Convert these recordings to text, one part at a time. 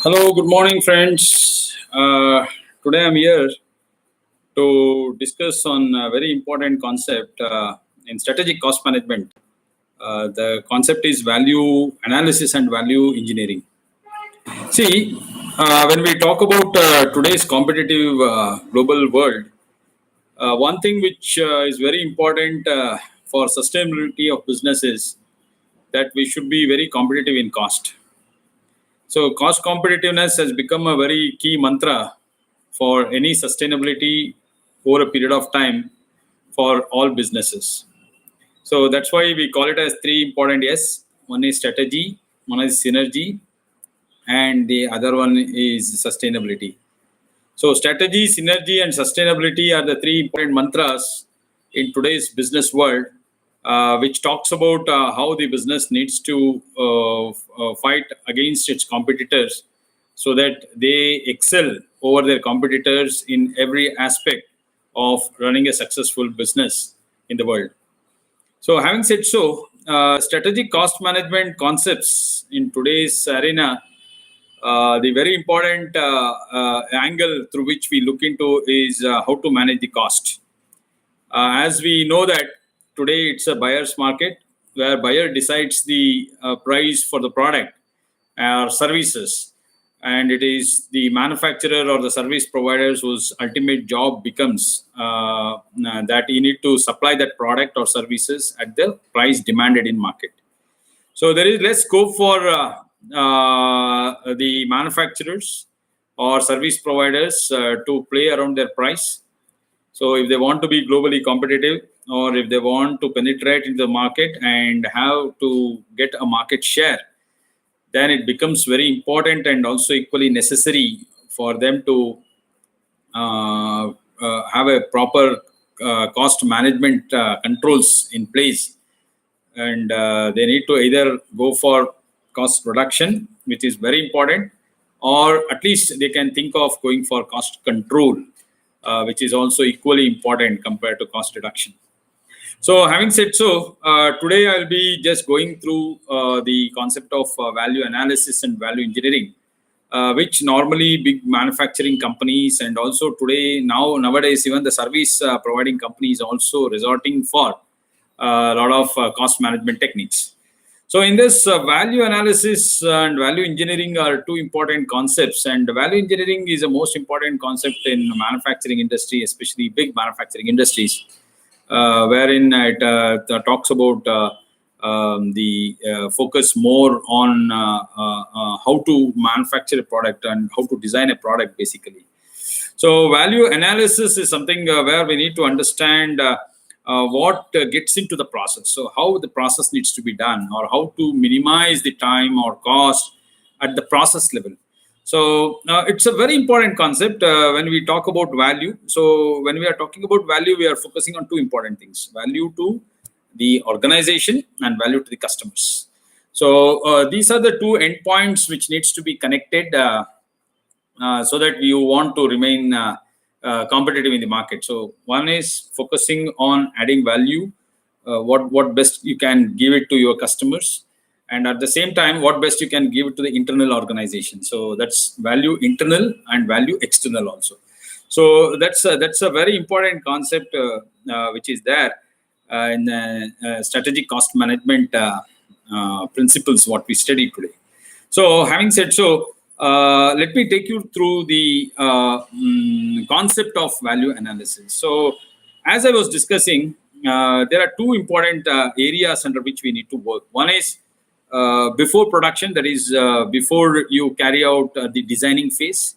Hello, good morning, friends. Today I'm here to discuss on a very important concept in strategic cost management. The concept is value analysis and value engineering. See, when we talk about today's competitive global world, one thing which is very important for sustainability of business is that we should be very competitive in cost. So, cost competitiveness has become a very key mantra for any sustainability over a period of time for all businesses. So, that's why we call it as three important S. One is strategy, one is synergy, and the other one is sustainability. So, strategy, synergy, and sustainability are the three important mantras in today's business world, which talks about how the business needs to fight against its competitors so that they excel over their competitors in every aspect of running a successful business in the world. So, having said so, strategic cost management concepts in today's arena, the very important angle through which we look into is how to manage the cost. As we know that today it's a buyer's market where buyer decides the price for the product or services, and it is the manufacturer or the service providers whose ultimate job becomes that you need to supply that product or services at the price demanded in market. So there is less scope for the manufacturers or service providers to play around their price. So if they want to be globally competitive, or if they want to penetrate into the market and have to get a market share, then it becomes very important and also equally necessary for them to have a proper cost management controls in place. And they need to either go for cost reduction, which is very important, or at least they can think of going for cost control, which is also equally important compared to cost reduction. So, having said so, today I'll be just going through the concept of value analysis and value engineering, which normally big manufacturing companies and also today nowadays even the service providing companies also resorting for a lot of cost management techniques. So, in this, value analysis and value engineering are two important concepts, and value engineering is the most important concept in the manufacturing industry, especially big manufacturing industries, wherein it talks about the focus more on how to manufacture a product and how to design a product, basically. So, value analysis is something where we need to understand what gets into the process. So, how the process needs to be done, or how to minimize the time or cost at the process level. So, it's a very important concept when we talk about value. So, when we are talking about value, we are focusing on two important things: value to the organization and value to the customers. So, these are the two endpoints which needs to be connected so that you want to remain competitive in the market. So one is focusing on adding value, what best you can give it to your customers, and at the same time, what best you can give it to the internal organization. So that's value internal and value external also. So that's a very important concept which is there in strategic cost management principles what we study today. So having said so, let me take you through the concept of value analysis. So, as I was discussing, there are two important areas under which we need to work. One is before production, that is, before you carry out the designing phase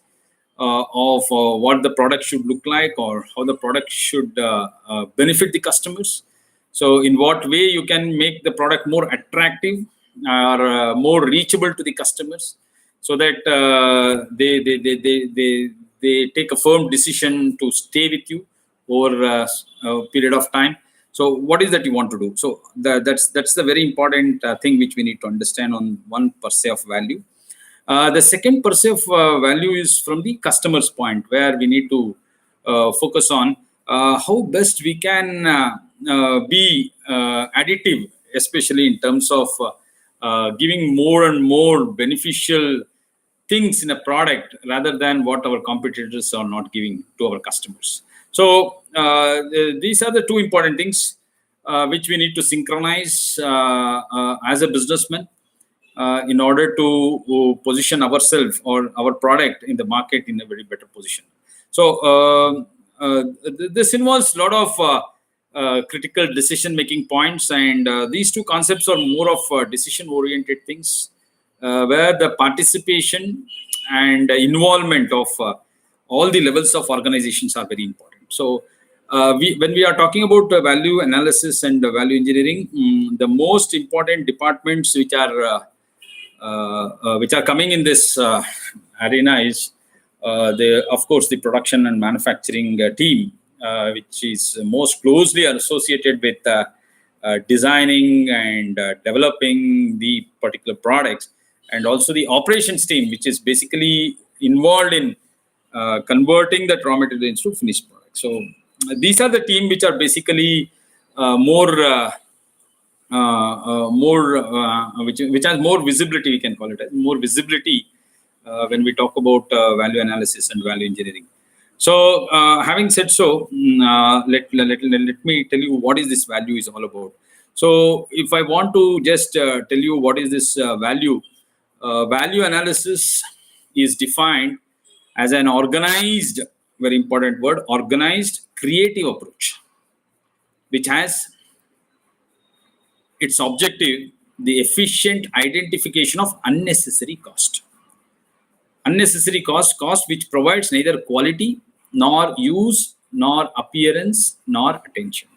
of what the product should look like or how the product should benefit the customers. So, in what way you can make the product more attractive or more reachable to the customers, so that they take a firm decision to stay with you over a period of time. So, what is that you want to do? So, that's the very important thing which we need to understand on one per se of value. The second per se of value is from the customer's point, where we need to focus on how best we can be additive, especially in terms of giving more and more beneficial things in a product rather than what our competitors are not giving to our customers. So these are the two important things which we need to synchronize as a businessman in order to position ourselves or our product in the market in a very better position. So this involves a lot of critical decision-making points, and these two concepts are more of decision-oriented things, where the participation and involvement of all the levels of organizations are very important. So when we are talking about value analysis and value engineering, the most important departments which are coming in this arena is of course, the production and manufacturing team, which is most closely associated with designing and developing the particular products, and also the operations team, which is basically involved in converting the raw material into finished products. So these are the team which are basically which has more visibility. We can call it more visibility when we talk about value analysis and value engineering. So having said so, let me tell you what is this value is all about. So if I want to just tell you what is this value analysis is defined as an organized, very important word, organized creative approach, which has its objective the efficient identification of unnecessary cost. Unnecessary cost which provides neither quality nor use nor appearance nor attention.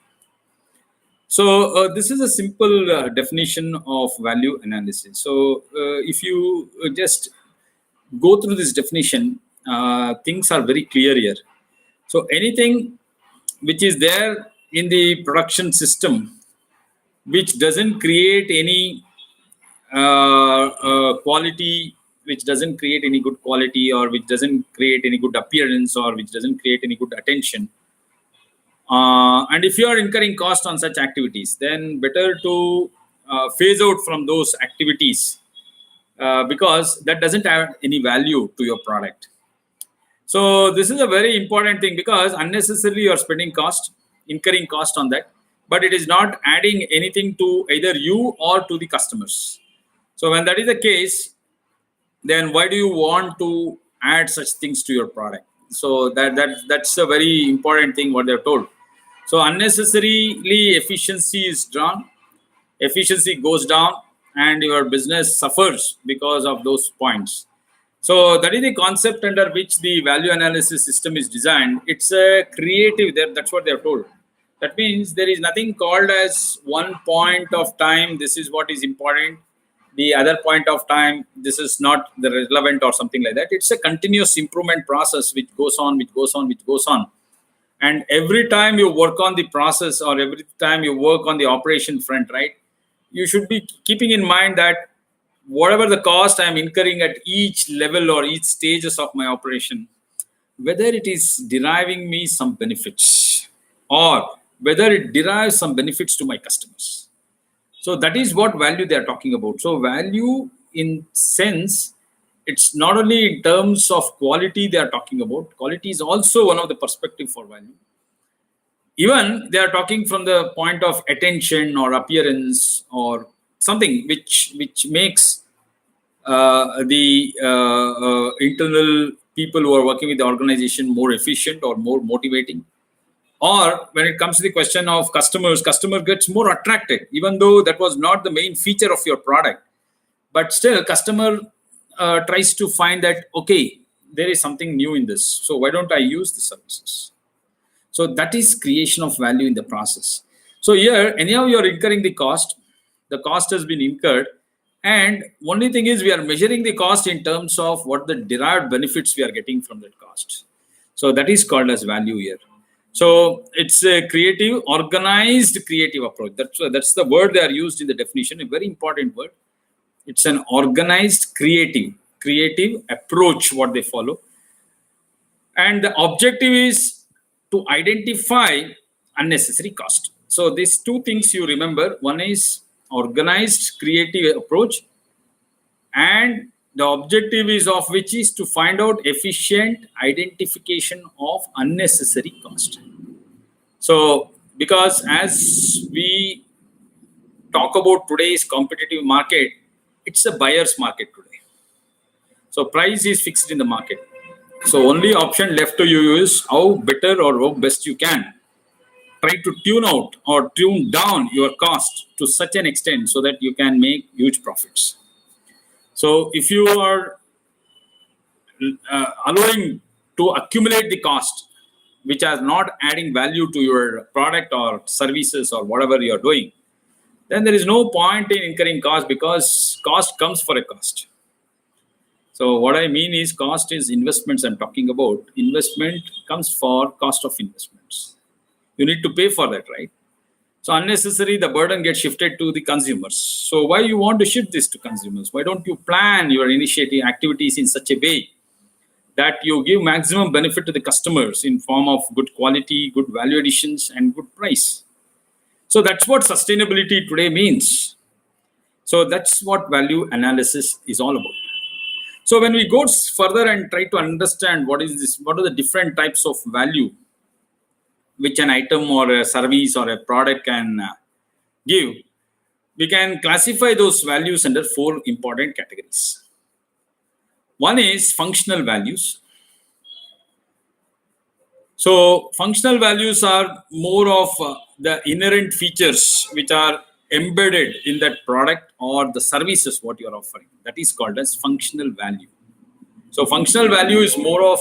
So this is a simple definition of value analysis. So if you just go through this definition, things are very clear here. So anything which is there in the production system which doesn't create any quality, which doesn't create any good quality, or which doesn't create any good appearance, or which doesn't create any good attention. And if you are incurring cost on such activities, then better to phase out from those activities because that doesn't have any value to your product. So this is a very important thing, because unnecessarily you are spending cost, incurring cost on that, but it is not adding anything to either you or to the customers. So when that is the case, then why do you want to add such things to your product? So that's a very important thing what they're told. So unnecessarily efficiency is drawn, efficiency goes down, and your business suffers because of those points. So that is the concept under which the value analysis system is designed. It's a creative, that's what they're told. That means there is nothing called as one point of time, this is what is important. The other point of time, this is not the relevant or something like that. It's a continuous improvement process which goes on. And every time you work on the process, or every time you work on the operation front, right, you should be keeping in mind that whatever the cost I'm incurring at each level or each stages of my operation, whether it is deriving me some benefits or whether it derives some benefits to my customers. So that is what value they are talking about. So value in sense, it's not only in terms of quality they are talking about. Quality is also one of the perspective for value. Even they are talking from the point of attention or appearance or something which makes the internal people who are working with the organization more efficient or more motivating. Or when it comes to the question of customer gets more attracted, even though that was not the main feature of your product. But still, customer tries to find that, okay, there is something new in this, so why don't I use the services? So that is creation of value in the process. So here, anyhow, you are incurring the cost has been incurred, and only thing is we are measuring the cost in terms of what the derived benefits we are getting from that cost. So that is called as value here. So it's a creative, organized creative approach. That's the word they are used in the definition, a very important word. It's an organized creative approach what they follow. And the objective is to identify unnecessary cost. So these two things you remember. One is organized creative approach, and the objective is of which is to find out efficient identification of unnecessary cost. So, because as we talk about today's competitive market, it's a buyer's market today. So price is fixed in the market. So only option left to you is how better or how best you can try to tune out or tune down your cost to such an extent so that you can make huge profits. So if you are allowing to accumulate the cost, which are not adding value to your product or services or whatever you are doing, then there is no point in incurring cost, because cost comes for a cost. So what I mean is cost is investments I'm talking about. Investment comes for cost of investments. You need to pay for that, right? So unnecessary, the burden gets shifted to the consumers. So why you want to shift this to consumers? Why don't you plan your initiative activities in such a way that you give maximum benefit to the customers in form of good quality, good value additions, and good price? So that's what sustainability today means. So that's what value analysis is all about. So when we go further and try to understand what is this, what are the different types of value which an item or a service or a product can give, we can classify those values under 4 important categories. One is functional values. So functional values are more of the inherent features which are embedded in that product or the services what you are offering. That is called as functional value. So functional value is more of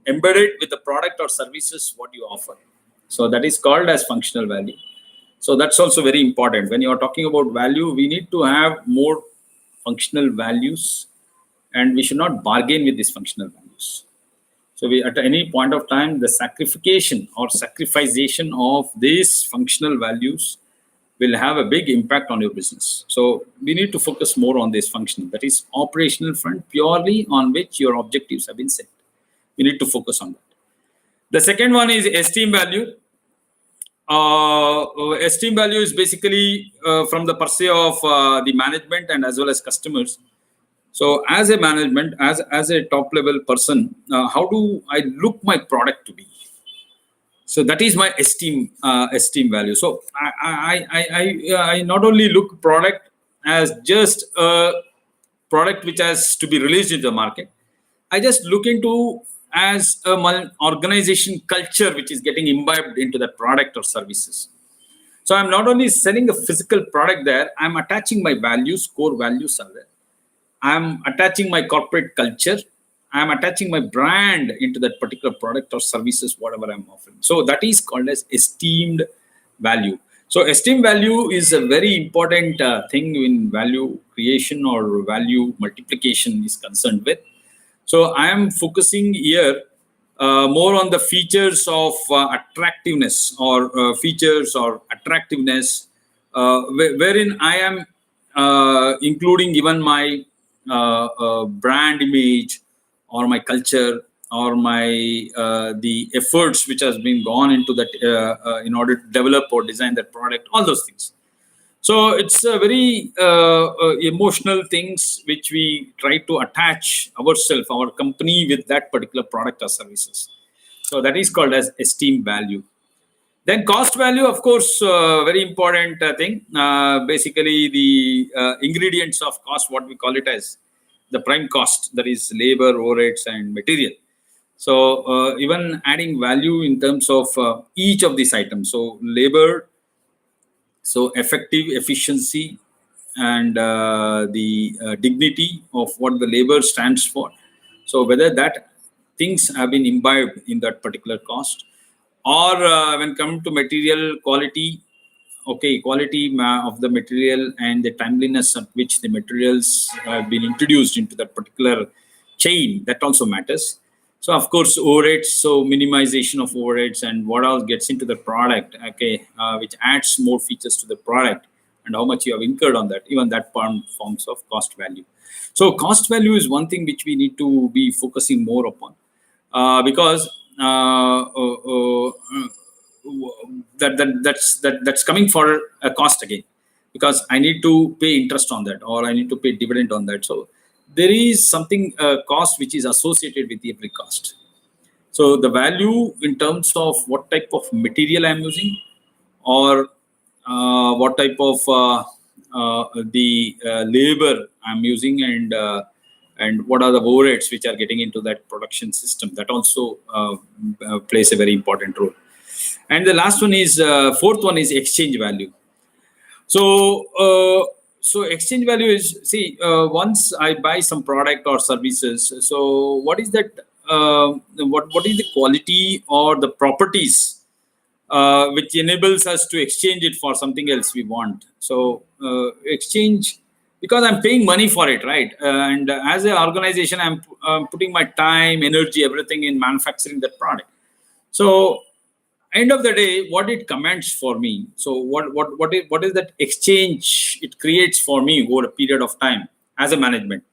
embedded with the product or services what you offer. So that is called as functional value. So that's also very important. When you are talking about value, we need to have more functional values, and we should not bargain with these functional values. So we, at any point of time, the sacrification or sacrification of these functional values will have a big impact on your business. So we need to focus more on this function, that is operational front, purely on which your objectives have been set. We need to focus on that. The second one is esteem value. Esteem value is basically from the per se of the management and as well as customers. So as a management, as a top level person, how do I look my product to be? So that is my esteem value. So I not only look product as just a product which has to be released in the market. I just look into as a organization culture which is getting imbibed into that product or services. So I'm not only selling a physical product there, I'm attaching my values, core values are there. I'm attaching my corporate culture. I'm attaching my brand into that particular product or services, whatever I'm offering. So that is called as esteemed value. So esteemed value is a very important thing in value creation or value multiplication is concerned with. So I am focusing here more on the features of attractiveness or features or attractiveness, wherein I am including even my brand image or my culture or my the efforts which has been gone into that in order to develop or design that product, all those things. So it's a very emotional things which we try to attach ourselves, our company, with that particular product or services. So that is called as esteem value. Then cost value, of course, very important thing. Basically, the ingredients of cost, what we call it as the prime cost, that is labor, overheads, and material. So even adding value in terms of each of these items. So labor, so effective efficiency, and the dignity of what the labor stands for. So whether that things have been imbibed in that particular cost, or when come to material quality, okay, quality of the material and the timeliness at which the materials have been introduced into that particular chain, that also matters. So of course overheads, so minimization of overheads and what else gets into the product, okay, which adds more features to the product and how much you have incurred on that, even that forms of cost value. So cost value is one thing which we need to be focusing more upon, because that's coming for a cost again, because I need to pay interest on that or I need to pay dividend on that. So there is something cost which is associated with every cost. So the value in terms of what type of material I'm using, or what type of the labor I'm using, and what are the overheads which are getting into that production system, that also plays a very important role. And the last one is fourth one is exchange value. So, so exchange value is, see, once I buy some product or services, so what is that? What is the quality or the properties which enables us to exchange it for something else we want? So, exchange, because I'm paying money for it, right? And as an organization, I'm putting my time, energy, everything in manufacturing that product. So end of the day, what it commands for me, so what is that exchange it creates for me over a period of time as a management,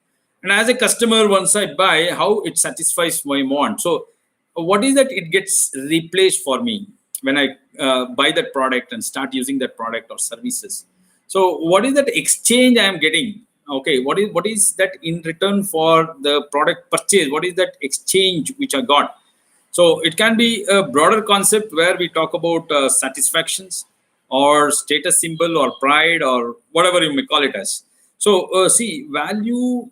and as a customer, once I buy, how it satisfies my want. So what is that it gets replaced for me when I buy that product and start using that product or services. So what is that exchange I am getting? Okay, what is that in return for the product purchase? What is that exchange which I got? So it can be a broader concept where we talk about satisfactions or status symbol or pride or whatever you may call it as. So see, value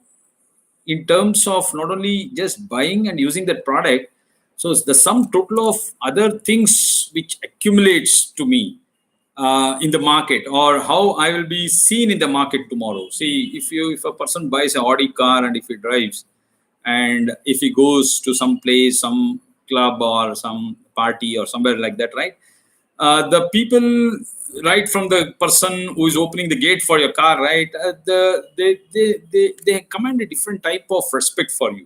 in terms of not only just buying and using that product, so it's the sum total of other things which accumulates to me in the market, or how I will be seen in the market tomorrow. See, if a person buys an Audi car and if he drives, and if he goes to some place, some club or some party or somewhere like that, right? The people, right from the person who is opening the gate for your car, right? They command a different type of respect for you.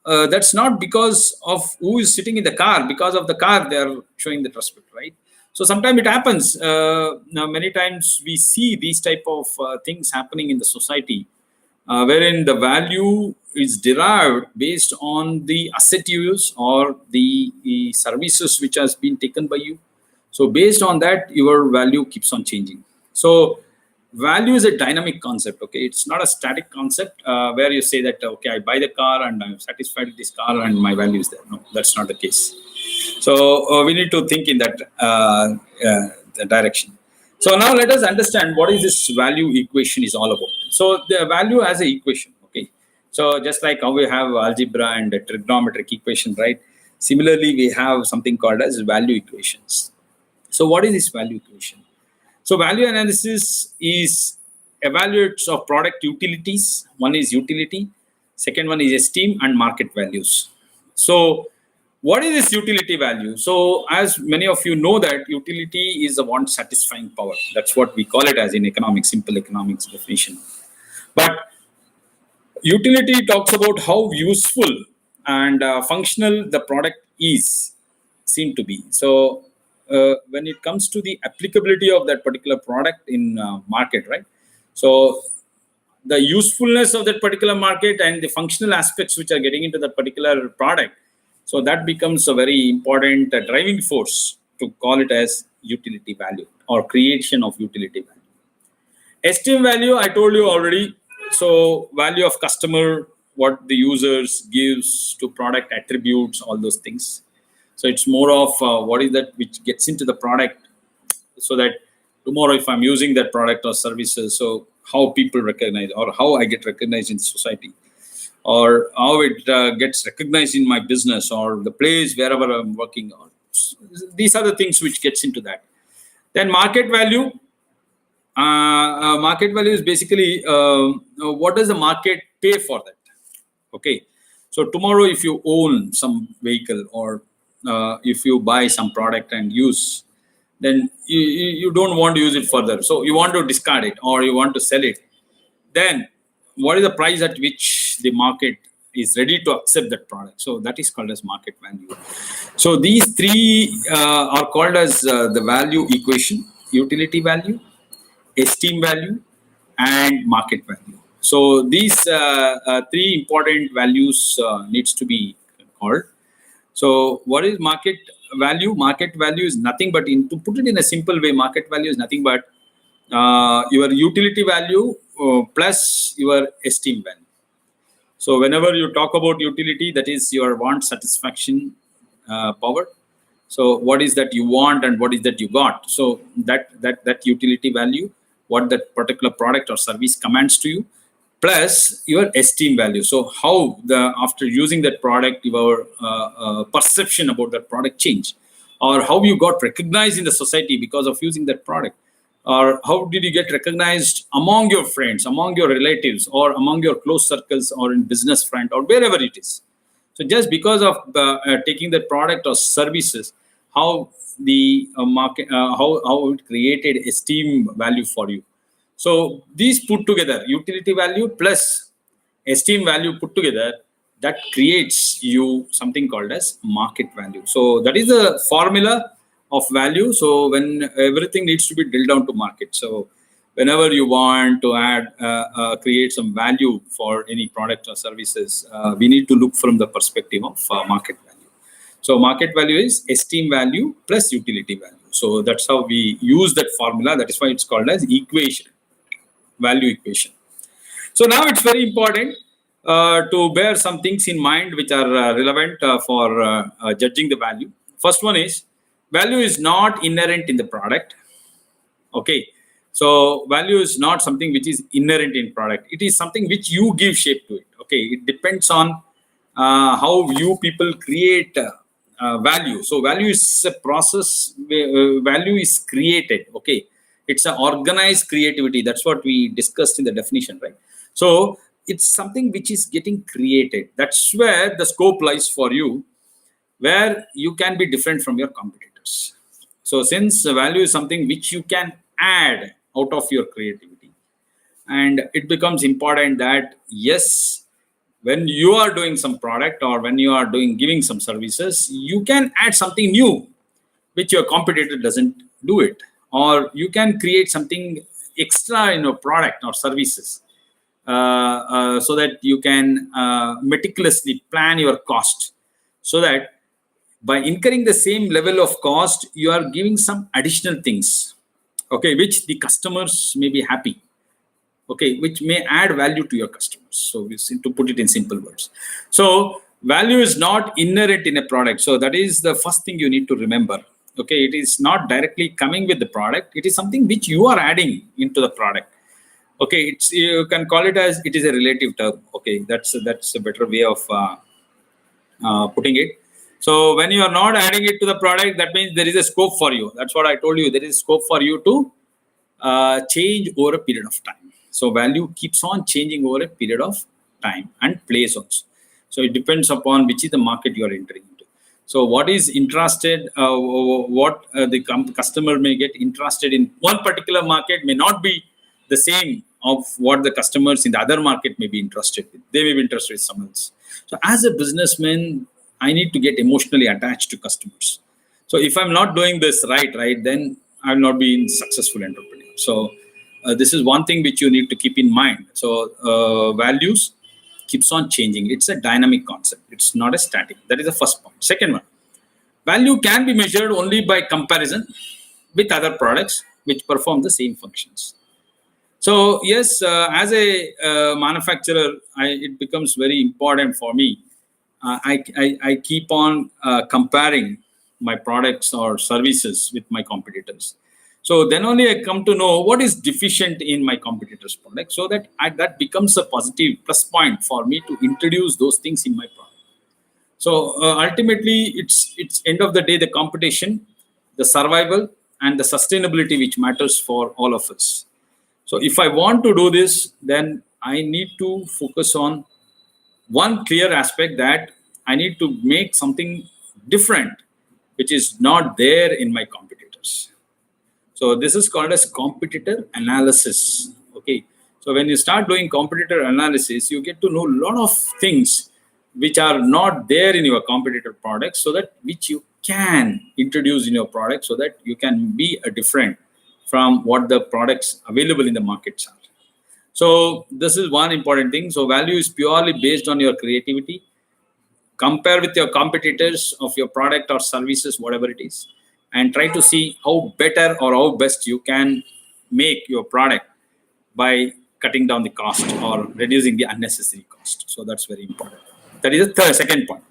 That's not because of who is sitting in the car. Because of the car, they are showing that respect, right? So sometimes it happens. Now, many times we see these type of things happening in the society, wherein the value is derived based on the asset you use or the services which has been taken by you. So based on that, your value keeps on changing. So value is a dynamic concept. Okay, it's not a static concept where you say that, okay, I buy the car and I'm satisfied with this car and my value is there. No, that's not the case. So we need to think in that direction. So now let us understand what is this value equation is all about. So the value as an equation. Okay. So just like how we have algebra and trigonometric equation, right? Similarly, we have something called as value equations. So what is this value equation? So value analysis is evaluates of product utilities. One is utility, second one is esteem and market values. So what is this utility value? So as many of you know that utility is a want satisfying power. That's what we call it as in economics, simple economics definition. But utility talks about how useful and functional the product is seen to be. So when it comes to the applicability of that particular product in market, right? So the usefulness of that particular market and the functional aspects which are getting into that particular product, so that becomes a very important driving force to call it as utility value or creation of utility value. Esteem value, I told you already. So value of customer, what the users gives to product attributes, all those things. So it's more of what is that which gets into the product, so that tomorrow if I'm using that product or services, so how people recognize or how I get recognized in society, or how it gets recognized in my business or the place wherever I'm working on. These are the things which gets into that. Then market value. Market value is basically what does the market pay for that? Okay, so tomorrow if you own some vehicle or if you buy some product and use, then you don't want to use it further, so you want to discard it or you want to sell it. Then what is the price at which the market is ready to accept that product? So that is called as market value. So these three are called as the value equation: utility value, esteem value, and market value. So these three important values needs to be called. So what is market value? Market value is nothing but, to put it in a simple way, market value is nothing but your utility value plus your esteem value. So whenever you talk about utility, that is your want satisfaction power. So what is that you want and what is that you got? So that utility value, what that particular product or service commands to you, plus your esteem value. So how the after using that product, your perception about that product changed, or how you got recognized in the society because of using that product, or how did you get recognized among your friends, among your relatives, or among your close circles, or in business front, or wherever it is. So just because of taking that product or services, how the market, how it created esteem value for you. So these put together, utility value plus esteem value put together, that creates you something called as market value. So that is the formula of value. So when everything needs to be drilled down to market. So whenever you want to add, create some value for any product or services, we need to look from the perspective of market value. So market value is esteem value plus utility value. So that's how we use that formula. That is why it's called as equation, value equation. So now it's very important to bear some things in mind which are relevant for judging the value. First one is, value is not inherent in the product. Okay. So value is not something which is inherent in product. It is something which you give shape to it. Okay. It depends on how you people create value. So value is a process. Value is created. Okay. It's an organized creativity. That's what we discussed in the definition, right? So it's something which is getting created. That's where the scope lies for you, where you can be different from your competitors. So since value is something which you can add out of your creativity, and it becomes important that yes, when you are doing some product or when you are giving some services, you can add something new which your competitor doesn't do it, or you can create something extra in your product or services, so that you can meticulously plan your cost, so that by incurring the same level of cost, you are giving some additional things, okay, which the customers may be happy, okay, which may add value to your customers. So to put it in simple words, so value is not inherent in a product. So that is the first thing you need to remember. Okay, it is not directly coming with the product. It is something which you are adding into the product. Okay, it's, you can call it as, it is a relative term. Okay, that's a better way of putting it. So when you are not adding it to the product, that means there is a scope for you. That's what I told you. There is scope for you to change over a period of time. So value keeps on changing over a period of time and place also. So it depends upon which is the market you are entering into. So what is interested, what the customer may get interested in one particular market may not be the same of what the customers in the other market may be interested in. They may be interested in someone else. So as a businessman, I need to get emotionally attached to customers. So if I'm not doing this right, then I'll not be a successful entrepreneur. So this is one thing which you need to keep in mind. So values keeps on changing. It's a dynamic concept. It's not a static. That is the first point. Second one, value can be measured only by comparison with other products which perform the same functions. So yes, as a manufacturer, it becomes very important for me. I keep on comparing my products or services with my competitors. So then only I come to know what is deficient in my competitor's product, so that that becomes a positive plus point for me to introduce those things in my product. So ultimately, it's end of the day, the competition, the survival, and the sustainability which matters for all of us. So if I want to do this, then I need to focus on one clear aspect, that I need to make something different, which is not there in my competitors. So this is called as competitor analysis. Okay. So when you start doing competitor analysis, you get to know a lot of things which are not there in your competitor products, so that which you can introduce in your product, so that you can be a different from what the products available in the markets are. So this is one important thing. So value is purely based on your creativity. Compare with your competitors of your product or services, whatever it is, and try to see how better or how best you can make your product by cutting down the cost or reducing the unnecessary cost. So So that's very important. That is the second point.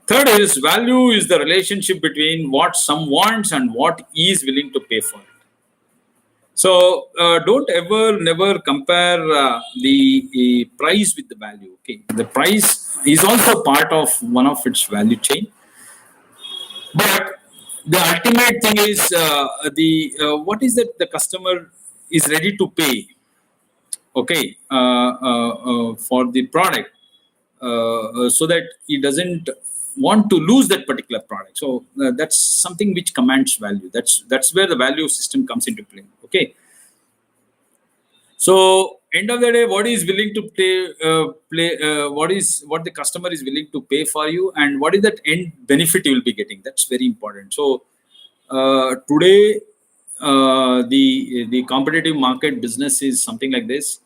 Third is value is the relationship between what some wants and what he is willing to pay for it. So don't ever, never compare the price with the value. Okay, the price is also part of one of its value chain, but the ultimate thing is what is that the customer is ready to pay. Okay, for the product, so that he doesn't want to lose that particular product. So that's something which commands value. That's where the value system comes into play. Okay. So end of the day, what is willing to what the customer is willing to pay for you, and what is that end benefit you will be getting. That's very important. So today, the competitive market business is something like this.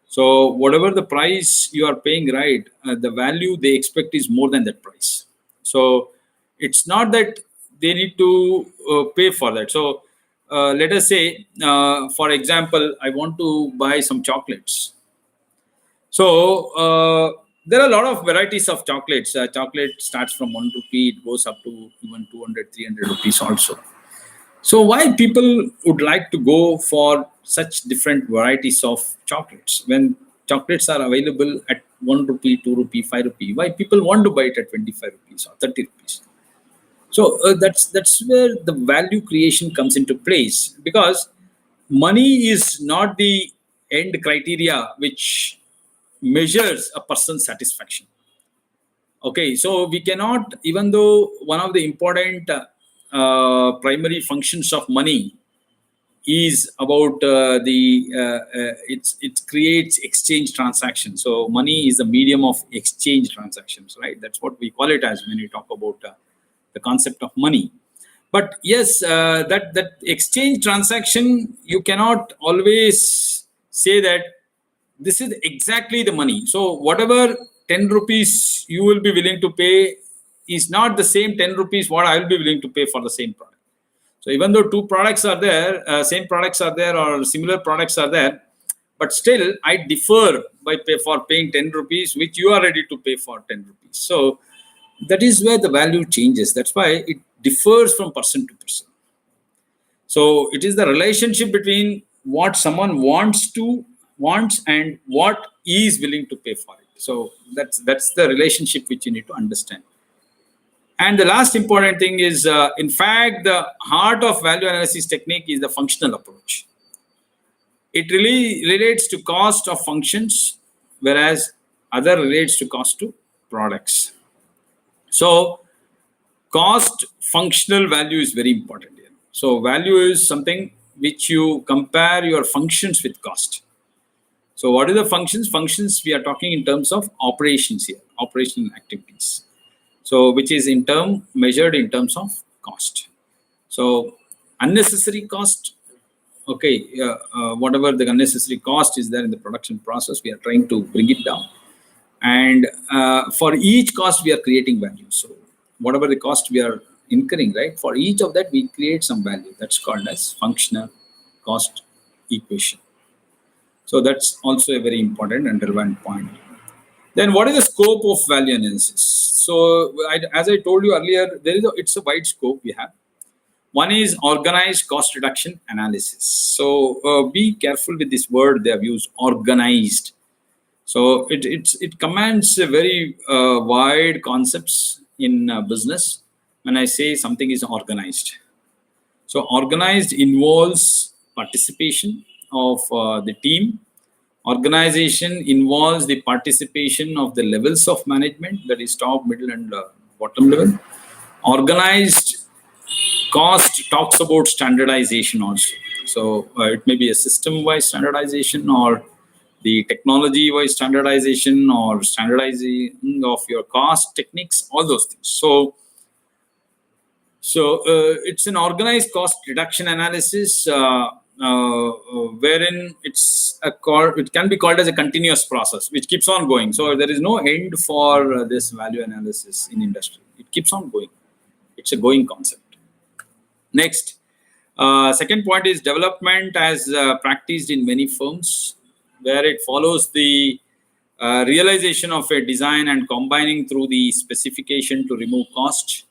So whatever the price you are paying, right, the value they expect is more than that price. So it's not that they need to pay for that. So let us say, for example, I want to buy some chocolates. So there are a lot of varieties of chocolates. Chocolate starts from 1 rupee, it goes up to even 200, 300 rupees also. So why people would like to go for such different varieties of chocolates when chocolates are available at 1 rupee, 2 rupee, 5 rupee? Why people want to buy it at 25 rupees or 30 rupees? So that's where the value creation comes into place, because money is not the end criteria which measures a person's satisfaction. Okay, so we cannot, even though one of the important primary functions of money is about it creates exchange transactions. So money is a medium of exchange transactions, right? That's what we call it as when we talk about the concept of money. But yes, that exchange transaction, you cannot always say that this is exactly the money. So whatever 10 rupees you will be willing to pay is not the same 10 rupees what I will be willing to pay for the same product. So even though two products are there, same products are there or similar products are there, but still I differ for paying 10 rupees, which you are ready to pay for 10 rupees. So that is where the value changes. That's why it differs from person to person. So it is the relationship between what someone wants and what he is willing to pay for it. So that's the relationship which you need to understand. And the last important thing is, in fact, the heart of value analysis technique is the functional approach. It really relates to cost of functions, whereas other relates to cost to products. So cost functional value is very important here. So value is something which you compare your functions with cost. So what are the functions? Functions we are talking in terms of operations here, operational activities. So which is measured in terms of cost. So unnecessary cost, okay, whatever the unnecessary cost is there in the production process, we are trying to bring it down. And for each cost, we are creating value. So whatever the cost we are incurring, right, for each of that, we create some value. That's called as functional cost equation. So that's also a very important and relevant point. Then what is the scope of value analysis? So as I told you earlier, it's a wide scope we have. One is organized cost reduction analysis. So be careful with this word they have used, organized. So it commands a very wide concepts in business when I say something is organized. So organized involves participation of the team. Organization involves the participation of the levels of management, that is top, middle, and bottom level. Organized cost talks about standardization also. So it may be a system-wise standardization or the technology-wise standardization or standardizing of your cost techniques, all those things. So it's an organized cost reduction analysis wherein it can be called as a continuous process which keeps on going. So there is no end for this value analysis in industry. It keeps on going. It's a going concept. Next, second point is development as practiced in many firms, where it follows the realization of a design and combining through the specification to remove cost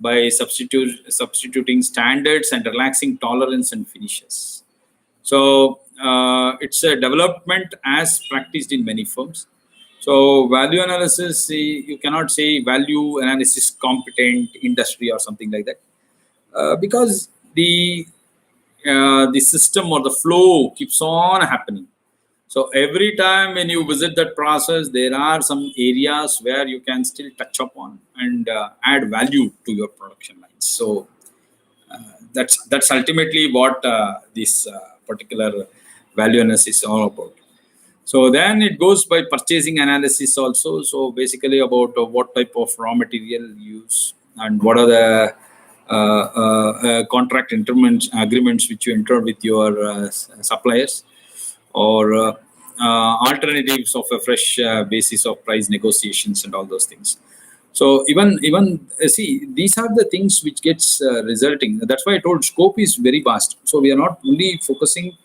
by substituting standards and relaxing tolerance and finishes. So it's a development as practiced in many firms. So value analysis, you cannot say value analysis competent industry or something like that, because the system or the flow keeps on happening. So every time when you visit that process, there are some areas where you can still touch upon and add value to your production lines. So that's ultimately what this particular value analysis is all about. So then it goes by purchasing analysis also. So basically about what type of raw material you use and what are the contract agreements which you enter with your suppliers, or alternatives of a fresh basis of price negotiations and all those things. So even see, these are the things which gets resulting. That's why I told scope is very vast. So we are not only focusing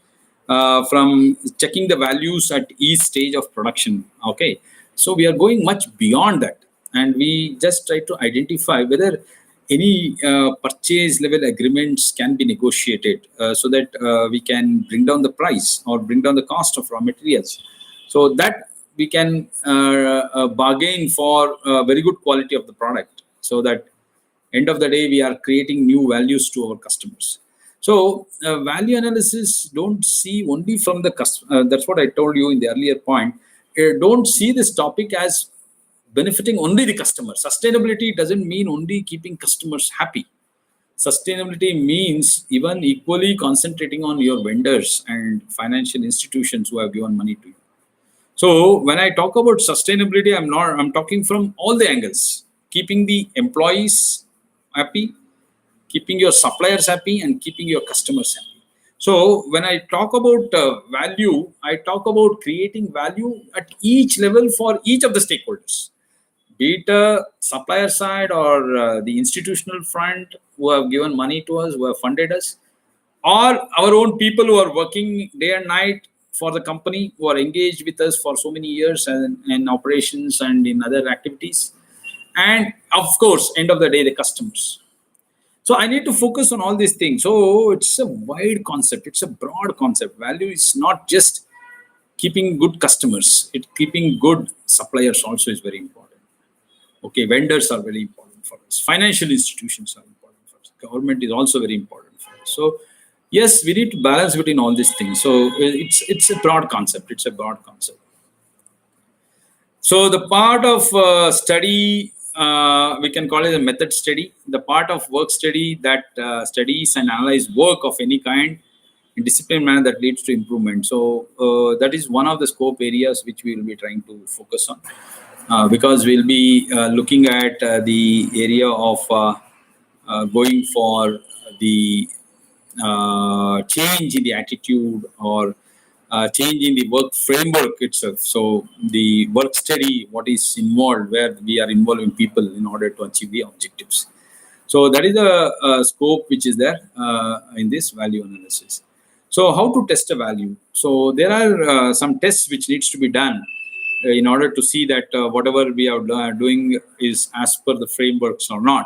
from checking the values at each stage of production. Okay, so we are going much beyond that, and we just try to identify whether any purchase level agreements can be negotiated, so that we can bring down the price or bring down the cost of raw materials, so that we can bargain for very good quality of the product, so that end of the day we are creating new values to our customers. So value analysis don't see only from the customer. That's what I told you in the earlier point. Don't see this topic as benefiting only the customer. Sustainability doesn't mean only keeping customers happy. Sustainability means even equally concentrating on your vendors and financial institutions who have given money to you. So when I talk about sustainability, I'm talking from all the angles, keeping the employees happy, keeping your suppliers happy, and keeping your customers happy. So when I talk about value, I talk about creating value at each level for each of the stakeholders, be it supplier side or the institutional front who have given money to us, who have funded us, or our own people who are working day and night for the company, who are engaged with us for so many years and in operations and in other activities, and of course, end of the day, the customers. So I need to focus on all these things. So it's a wide concept. It's a broad concept. Value is not just keeping good customers. Keeping good suppliers also is very important. Okay, vendors are very important for us. Financial institutions are important for us. Government is also very important for us. So yes, we need to balance between all these things. So it's a broad concept. It's a broad concept. So the part of study, we can call it a method study. The part of work study that studies and analyze work of any kind in disciplined manner that leads to improvement. So that is one of the scope areas which we will be trying to focus on, because we'll be looking at the area of going for the change in the attitude or change in the work framework itself. So the work study, what is involved, where we are involving people in order to achieve the objectives. So that is a scope which is there in this value analysis. So how to test a value? So there are some tests which needs to be done in order to see that whatever we are doing is as per the frameworks or not.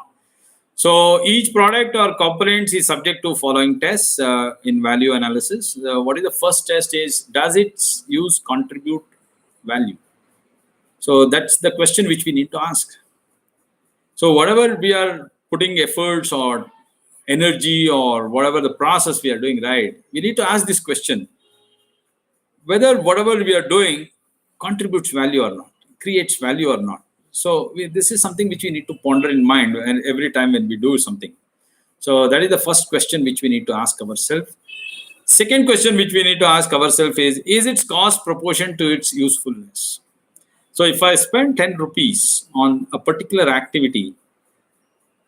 So each product or components is subject to following tests in value analysis. What is the first test is, does its use contribute value? So that's the question which we need to ask. So whatever we are putting efforts or energy or whatever the process we are doing, right, we need to ask this question, whether whatever we are doing contributes value or not, creates value or not. So this is something which we need to ponder in mind and every time when we do something. So that is the first question which we need to ask ourselves. Second question which we need to ask ourselves is its cost proportion to its usefulness? So if I spend 10 rupees on a particular activity,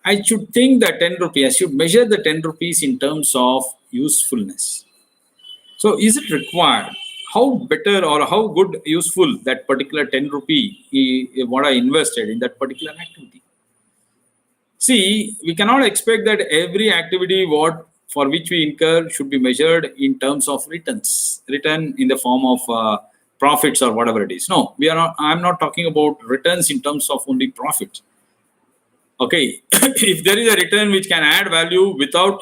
I should think that 10 rupees, I should measure the 10 rupees in terms of usefulness. So is it required? How better or how good, useful that particular 10 rupee what I invested in that particular activity? See, we cannot expect that every activity for which we incur should be measured in terms of returns, return in the form of profits or whatever it is. No, we are not. I'm not talking about returns in terms of only profits. Okay, if there is a return which can add value without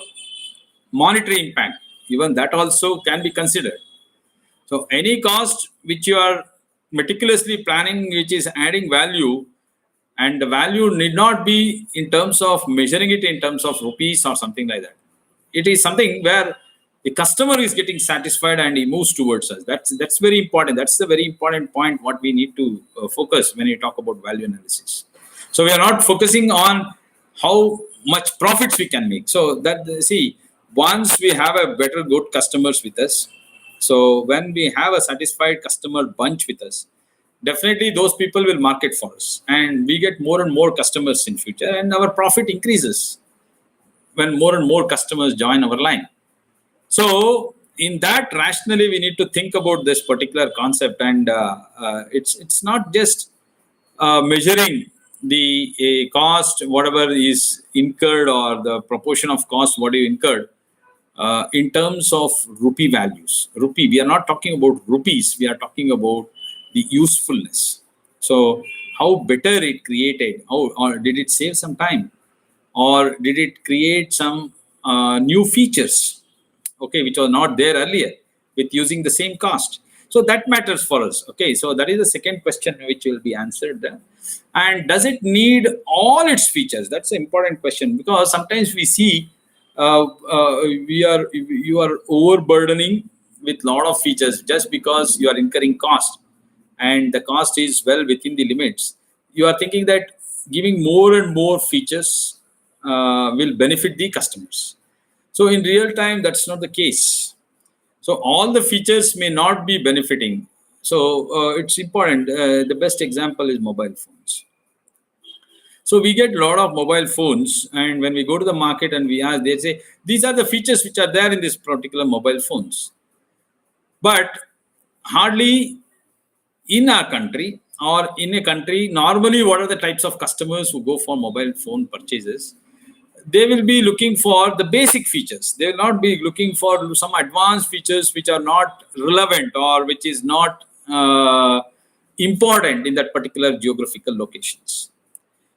monetary impact, even that also can be considered. So any cost which you are meticulously planning, which is adding value, and the value need not be in terms of measuring it in terms of rupees or something like that. It is something where the customer is getting satisfied and he moves towards us. That's very important. That's the very important point what we need to focus when we talk about value analysis. So we are not focusing on how much profits we can make. So that, see, once we have a better good customers with us, so when we have a satisfied customer bunch with us, definitely those people will market for us, and we get more and more customers in future, and our profit increases when more and more customers join our line. So in that, rationally, we need to think about this particular concept, and it's not just measuring the cost, whatever is incurred, or the proportion of cost what you incurred in terms of rupee values. Rupee, we are not talking about rupees, we are talking about the usefulness. So how better it created, how, or did it save some time, or did it create some new features, okay, which was not there earlier with using the same cost. So that matters for us. Okay, so that is the second question which will be answered there. And does it need all its features? That's an important question, because sometimes we see you are overburdening with lot of features just because you are incurring cost, and the cost is well within the limits. You are thinking that giving more and more features will benefit the customers. So in real time, that's not the case. So all the features may not be benefiting. So it's important. The best example is mobile phones. So we get a lot of mobile phones, and when we go to the market and we ask, they say, these are the features which are there in this particular mobile phones. But hardly in our country, or in a country, normally what are the types of customers who go for mobile phone purchases? They will be looking for the basic features. They will not be looking for some advanced features which are not relevant, or which is not important in that particular geographical locations.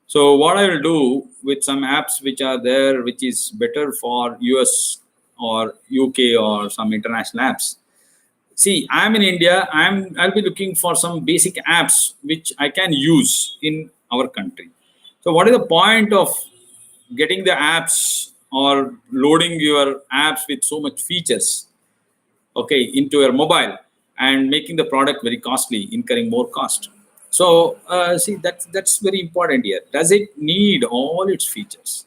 So what I will do with some apps which are there, which is better for US or UK or some international apps. See, I'm in India. I'll be looking for some basic apps which I can use in our country. So what is the point of getting the apps or loading your apps with so much features, okay, into your mobile, and making the product very costly, incurring more cost? So see, that's very important here. Does it need all its features?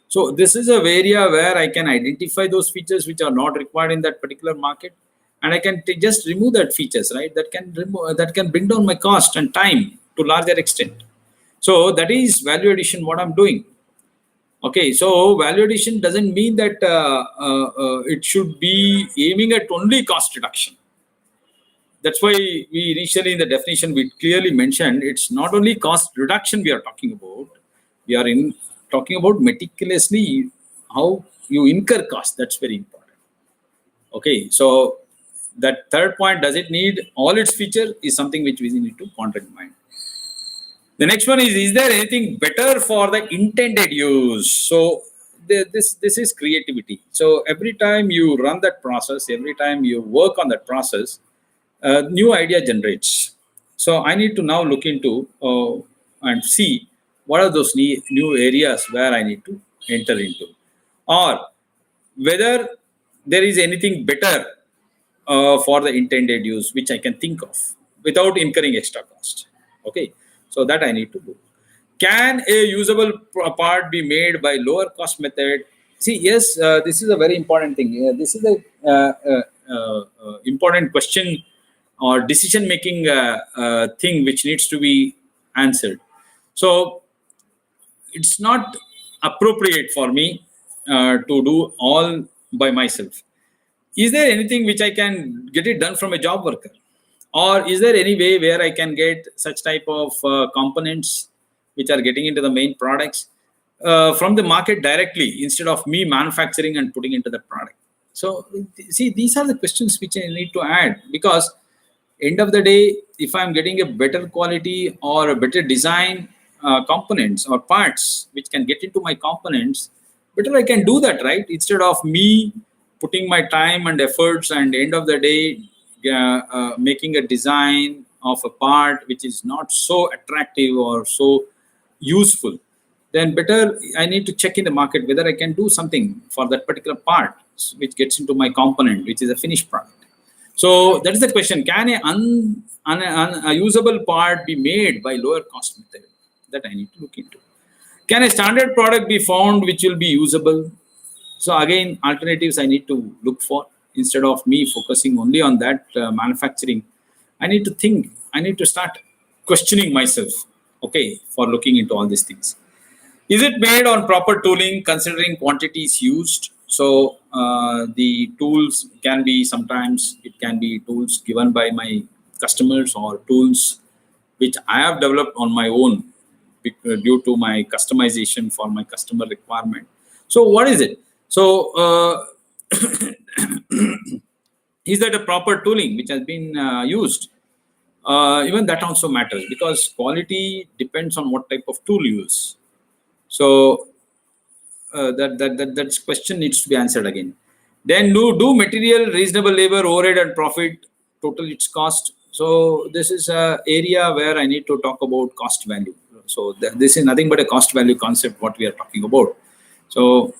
So this is a area where I can identify those features which are not required in that particular market, and I can just remove that features, right? That can bring down my cost and time to larger extent. So that is value addition. What I'm doing. Okay, so value addition doesn't mean that it should be aiming at only cost reduction. That's why we initially in the definition we clearly mentioned it's not only cost reduction we are talking about. We are talking about meticulously how you incur cost. That's very important. Okay, so that third point, does it need all its feature, is something which we need to ponder in mind. The next one is there anything better for the intended use? So this is creativity. So every time you run that process, every time you work on that process, new idea generates. So I need to now look into and see what are those new areas where I need to enter into, or whether there is anything better for the intended use which I can think of without incurring extra cost. Okay, so that I need to do. Can a usable part be made by lower cost method? See, yes, this is a very important thing. This is a important question or decision making thing which needs to be answered. So it's not appropriate for me to do all by myself. Is there anything which I can get it done from a job worker, or is there any way where I can get such type of components which are getting into the main products from the market directly, instead of me manufacturing and putting into the product? So see, these are the questions which I need to add, because End of the day, if I'm getting a better quality or a better design components or parts which can get into my components, better I can do that, right? Instead of me putting my time and efforts and end of the day making a design of a part which is not so attractive or so useful, then better I need to check in the market whether I can do something for that particular part which gets into my component, which is a finished product. So that is the question: can a usable part be made by lower cost method? That I need to look into. Can a standard product be found which will be usable? So again, alternatives I need to look for. Instead of me focusing only on that manufacturing, I need to think. I need to start questioning myself. Okay, for looking into all these things. Is it made on proper tooling considering quantities used? So the tools can be, sometimes it can be tools given by my customers or tools which I have developed on my own due to my customization for my customer requirement. So what is it? So is that a proper tooling which has been used? Even that also matters, because quality depends on what type of tool you use. So that question needs to be answered again. Then do material, reasonable labor, overhead and profit total its cost. So this is a area where I need to talk about cost value. So this is nothing but a cost value concept what we are talking about. So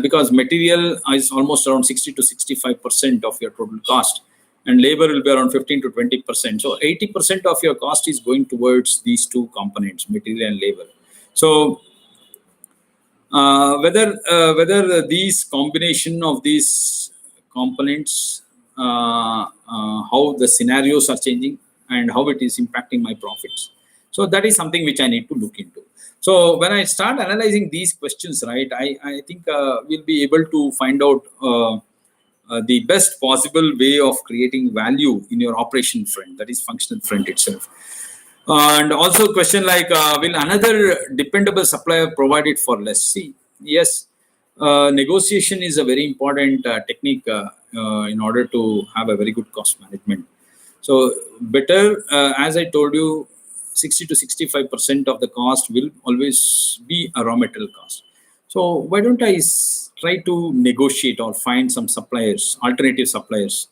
because material is almost around 60 to 65% of your total cost, and labor will be around 15 to 20%. So 80% of your cost is going towards these two components, material and labor. So whether these combination of these components, how the scenarios are changing and how it is impacting my profits. So that is something which I need to look into. So when I start analyzing these questions, right, I think we'll be able to find out the best possible way of creating value in your operation front, that is functional front itself. And also question like, will another dependable supplier provide it for less? See, yes, negotiation is a very important technique in order to have a very good cost management. So better, as I told you, 60 to 65% of the cost will always be a raw material cost. So why don't I try to negotiate or find some suppliers, alternative suppliers,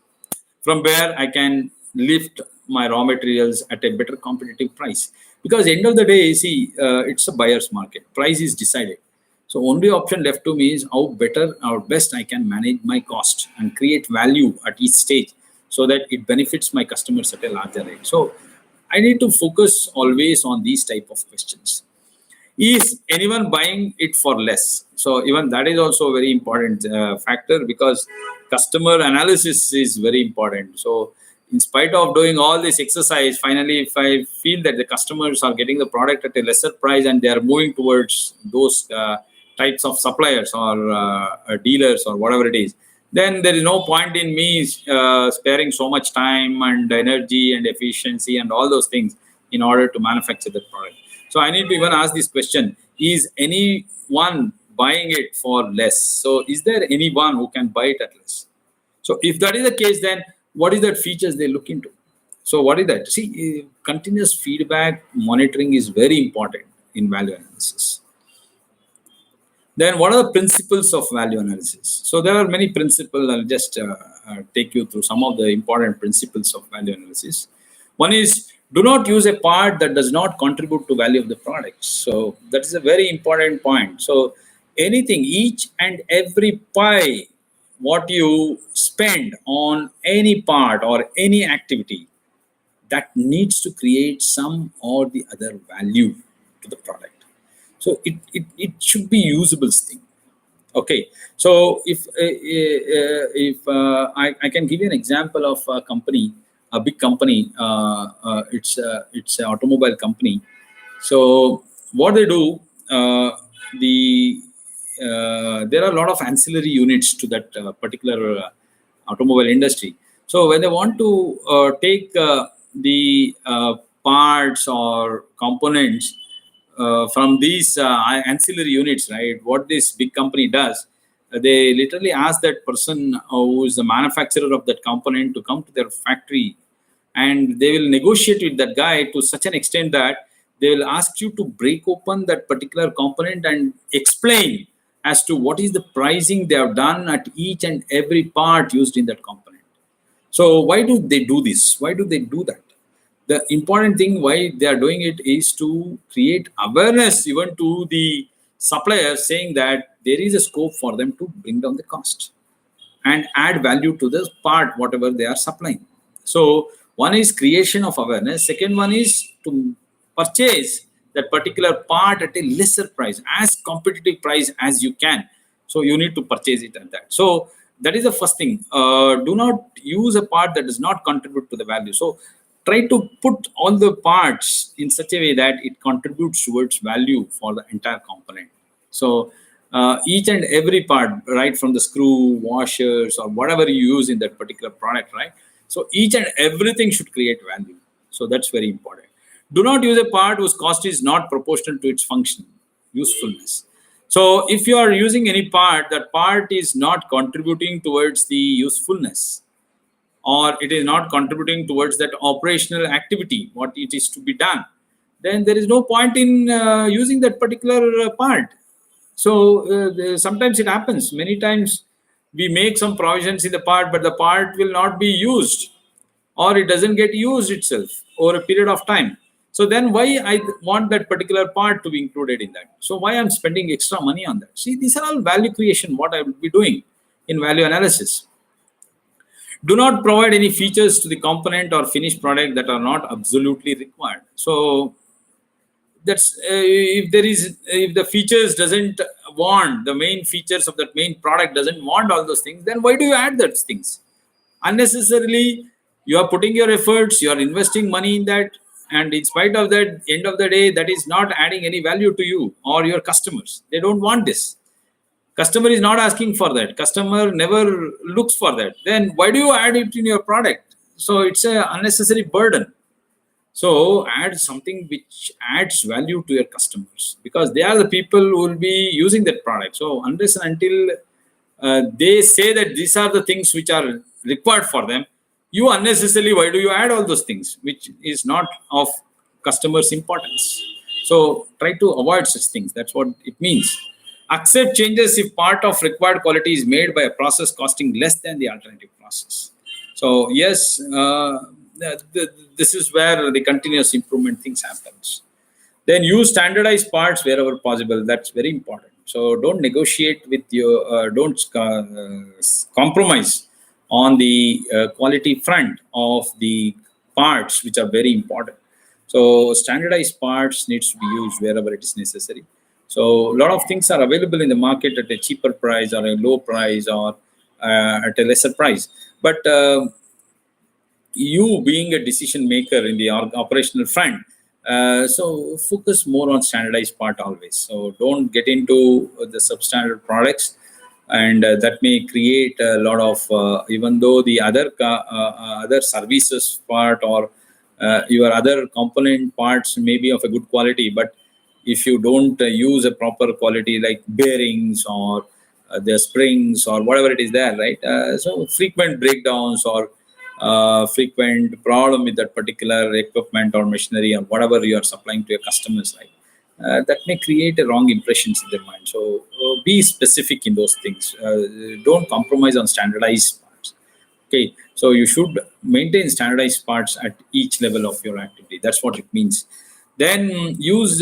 from where I can lift my raw materials at a better competitive price? Because end of the day, see, it's a buyer's market. Price is decided. So only option left to me is how better or best I can manage my cost and create value at each stage so that it benefits my customers at a larger rate. So I need to focus always on these type of questions. Is anyone buying it for less? So even that is also a very important factor, because customer analysis is very important. So in spite of doing all this exercise, finally, if I feel that the customers are getting the product at a lesser price and they are moving towards those types of suppliers or dealers or whatever it is, then there is no point in me sparing so much time and energy and efficiency and all those things in order to manufacture the product. So I need to even ask this question: is anyone buying it for less? So is there anyone who can buy it at less? So if that is the case, then what is that features they look into? So what is that? See, continuous feedback monitoring is very important in value analysis. Then what are the principles of value analysis? So there are many principles. I'll just take you through some of the important principles of value analysis. One is, do not use a part that does not contribute to value of the product. So that is a very important point. So anything, each and every pie, what you spend on any part or any activity, that needs to create some or the other value to the product. So it should be usable thing. Okay. So if I can give you an example of a company, a big company, it's an automobile company. So what they do, there are a lot of ancillary units to that particular automobile industry. So when they want to take the parts or components from these ancillary units, right? What this big company does, they literally ask that person who is the manufacturer of that component to come to their factory and they will negotiate with that guy to such an extent that they will ask you to break open that particular component and explain as to what is the pricing they have done at each and every part used in that component. So why do they do this? Why do they do that? The important thing why they are doing it is to create awareness even to the suppliers, saying that there is a scope for them to bring down the cost and add value to the part whatever they are supplying. So one is creation of awareness. Second one is to purchase that particular part at a lesser price, as competitive price as you can. So you need to purchase it at that. So that is the first thing. Do not use a part that does not contribute to the value. So try to put all the parts in such a way that it contributes towards value for the entire component. So each and every part, right from the screw, washers, or whatever you use in that particular product, right? So each and everything should create value. So that's very important. Do not use a part whose cost is not proportional to its function, usefulness. So if you are using any part, that part is not contributing towards the usefulness, or it is not contributing towards that operational activity, what it is to be done, then there is no point in using that particular part. So sometimes it happens. Many times we make some provisions in the part, but the part will not be used, or it doesn't get used itself over a period of time. So then why I want that particular part to be included in that? So why I'm spending extra money on that? See, these are all value creation, what I will be doing in value analysis. Do not provide any features to the component or finished product that are not absolutely required. So that's if the features doesn't want, the main features of that main product doesn't want all those things, then why do you add those things unnecessarily? You are putting your efforts, you are investing money in that, and in spite of that, end of the day, that is not adding any value to you or your customers. They don't want this. Customer is not asking for that. Customer never looks for that. Then why do you add it in your product? So it's an unnecessary burden. So add something which adds value to your customers, because they are the people who will be using that product. So unless and until they say that these are the things which are required for them, you unnecessarily, why do you add all those things which is not of customers' importance? So try to avoid such things. That's what it means. Accept changes if part of required quality is made by a process costing less than the alternative process. So yes, this is where the continuous improvement things happens. Then use standardized parts wherever possible. That's very important. So don't negotiate with your, don't compromise on the quality front of the parts, which are very important. So standardized parts needs to be used wherever it is necessary. So a lot of things are available in the market at a cheaper price or a low price or at a lesser price. But you being a decision maker in the operational front, so focus more on standardized part always. So don't get into the substandard products, and that may create a lot of even though the other services part or your other component parts may be of a good quality, but if you don't use a proper quality like bearings or the springs or whatever it is there, right? So frequent breakdowns or frequent problem with that particular equipment or machinery or whatever you are supplying to your customers, right? That may create a wrong impressions in their mind. So be specific in those things. Don't compromise on standardized parts. Okay, so you should maintain standardized parts at each level of your activity. That's what it means. Then use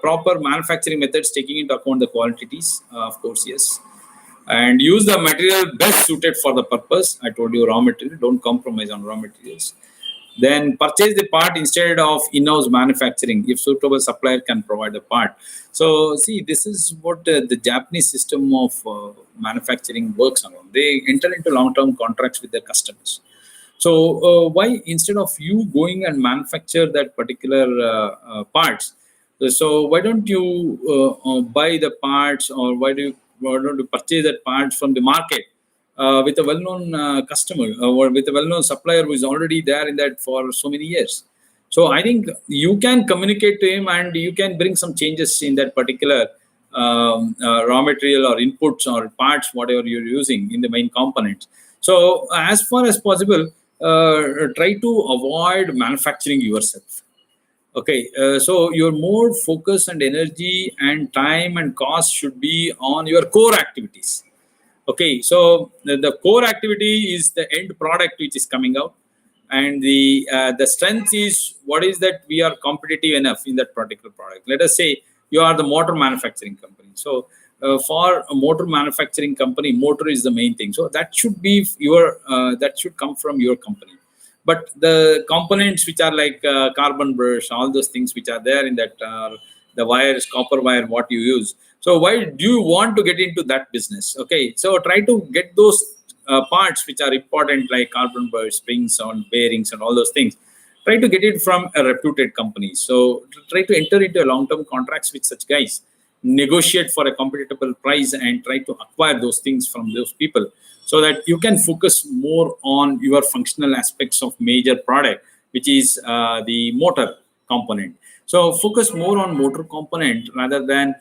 proper manufacturing methods, taking into account the quantities, of course, yes. And use the material best suited for the purpose. I told you raw material, don't compromise on raw materials. Then purchase the part instead of in-house manufacturing if suitable supplier can provide the part. So see, this is what the Japanese system of manufacturing works around. They enter into long-term contracts with their customers. So why instead of you going and manufacture that particular parts, so why don't you buy the parts, or why don't you purchase that parts from the market with a well-known customer or with a well-known supplier who is already there in that for so many years? So I think you can communicate to him and you can bring some changes in that particular raw material or inputs or parts, whatever you're using in the main components. So as far as possible, try to avoid manufacturing yourself. Okay, so your more focus and energy and time and cost should be on your core activities. Okay, so the core activity is the end product which is coming out, and the strength is what is that we are competitive enough in that particular product. Let us say you are the motor manufacturing company. So for a motor manufacturing company, motor is the main thing. So that should be your that should come from your company. But the components which are like carbon brush, all those things which are there in that the wires, copper wire, what you use. So why do you want to get into that business? Okay, so try to get those parts which are important, like carbon brush, springs, and bearings, and all those things. Try to get it from a reputed company. So try to enter into a long-term contracts with such guys, negotiate for a competitive price, and try to acquire those things from those people, so that you can focus more on your functional aspects of major product, which is the motor component. So focus more on motor component rather than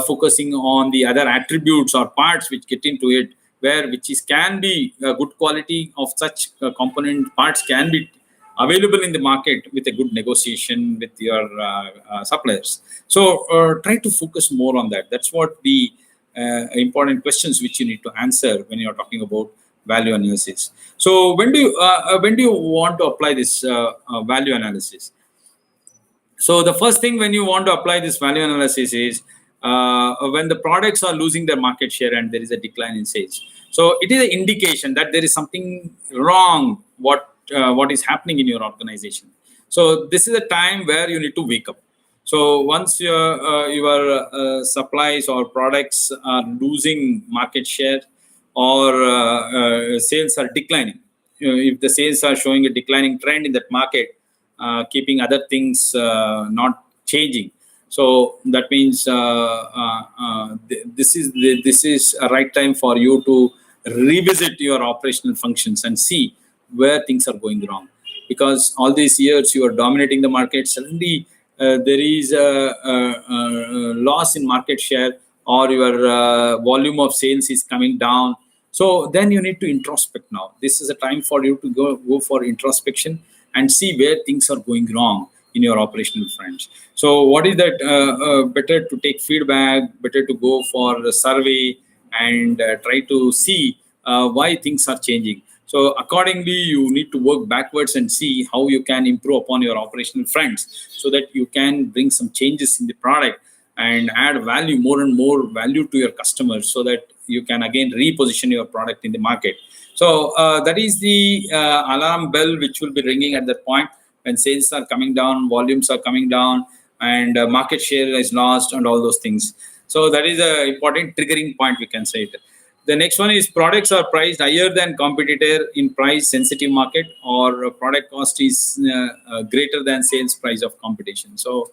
focusing on the other attributes or parts which get into it, where which is can be good quality of such component parts can be available in the market with a good negotiation with your suppliers. So try to focus more on that. That's what the important questions which you need to answer when you're talking about value analysis. So when do you want to apply this value analysis? So the first thing when you want to apply this value analysis is when the products are losing their market share and there is a decline in sales. So it is an indication that there is something wrong. What is happening in your organization. So this is a time where you need to wake up. So once your supplies or products are losing market share, or sales are declining, if the sales are showing a declining trend in that market, keeping other things not changing, so that means this is a right time for you to revisit your operational functions and see where things are going wrong. Because all these years you are dominating the market, suddenly there is a loss in market share, or your volume of sales is coming down. So then you need to introspect now. This is a time for you to go for introspection and see where things are going wrong in your operational fronts. So what is that? Better to take feedback, better to go for a survey and try to see why things are changing. So accordingly, you need to work backwards and see how you can improve upon your operational fronts, so that you can bring some changes in the product and add value, more and more value to your customers, so that you can again reposition your product in the market. So that is the alarm bell which will be ringing at that point when sales are coming down, volumes are coming down, and market share is lost, and all those things. So that is an important triggering point, we can say it. The next one is products are priced higher than competitor in price sensitive market, or product cost is greater than sales price of competition. So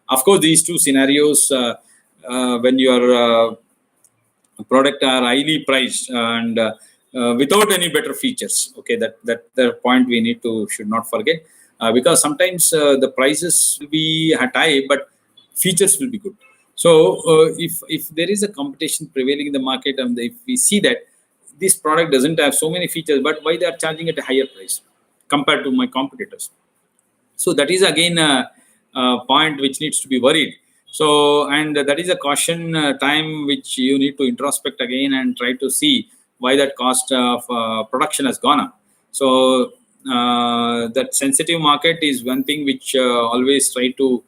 of course, these two scenarios, when your product are highly priced and without any better features, okay, that the point we need to should not forget, because sometimes the prices will be at high, but features will be good. So if there is a competition prevailing in the market, and if we see that this product doesn't have so many features, but why they are charging at a higher price compared to my competitors? So that is again a point which needs to be worried. So, and that is a caution time which you need to introspect again and try to see why that cost of production has gone up. So that sensitive market is one thing which always try to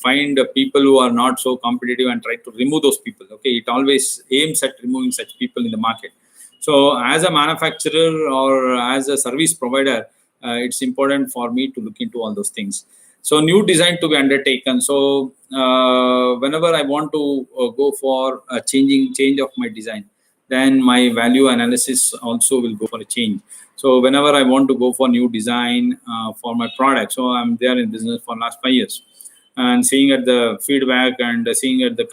find people who are not so competitive and try to remove those people. Okay, it always aims at removing such people in the market. So as a manufacturer or as a service provider, it's important for me to look into all those things. So new design to be undertaken. So whenever I want to go for a change of my design, then my value analysis also will go for a change. So whenever I want to go for new design for my product, so I'm there in business for last 5 years, and seeing at the feedback and seeing at the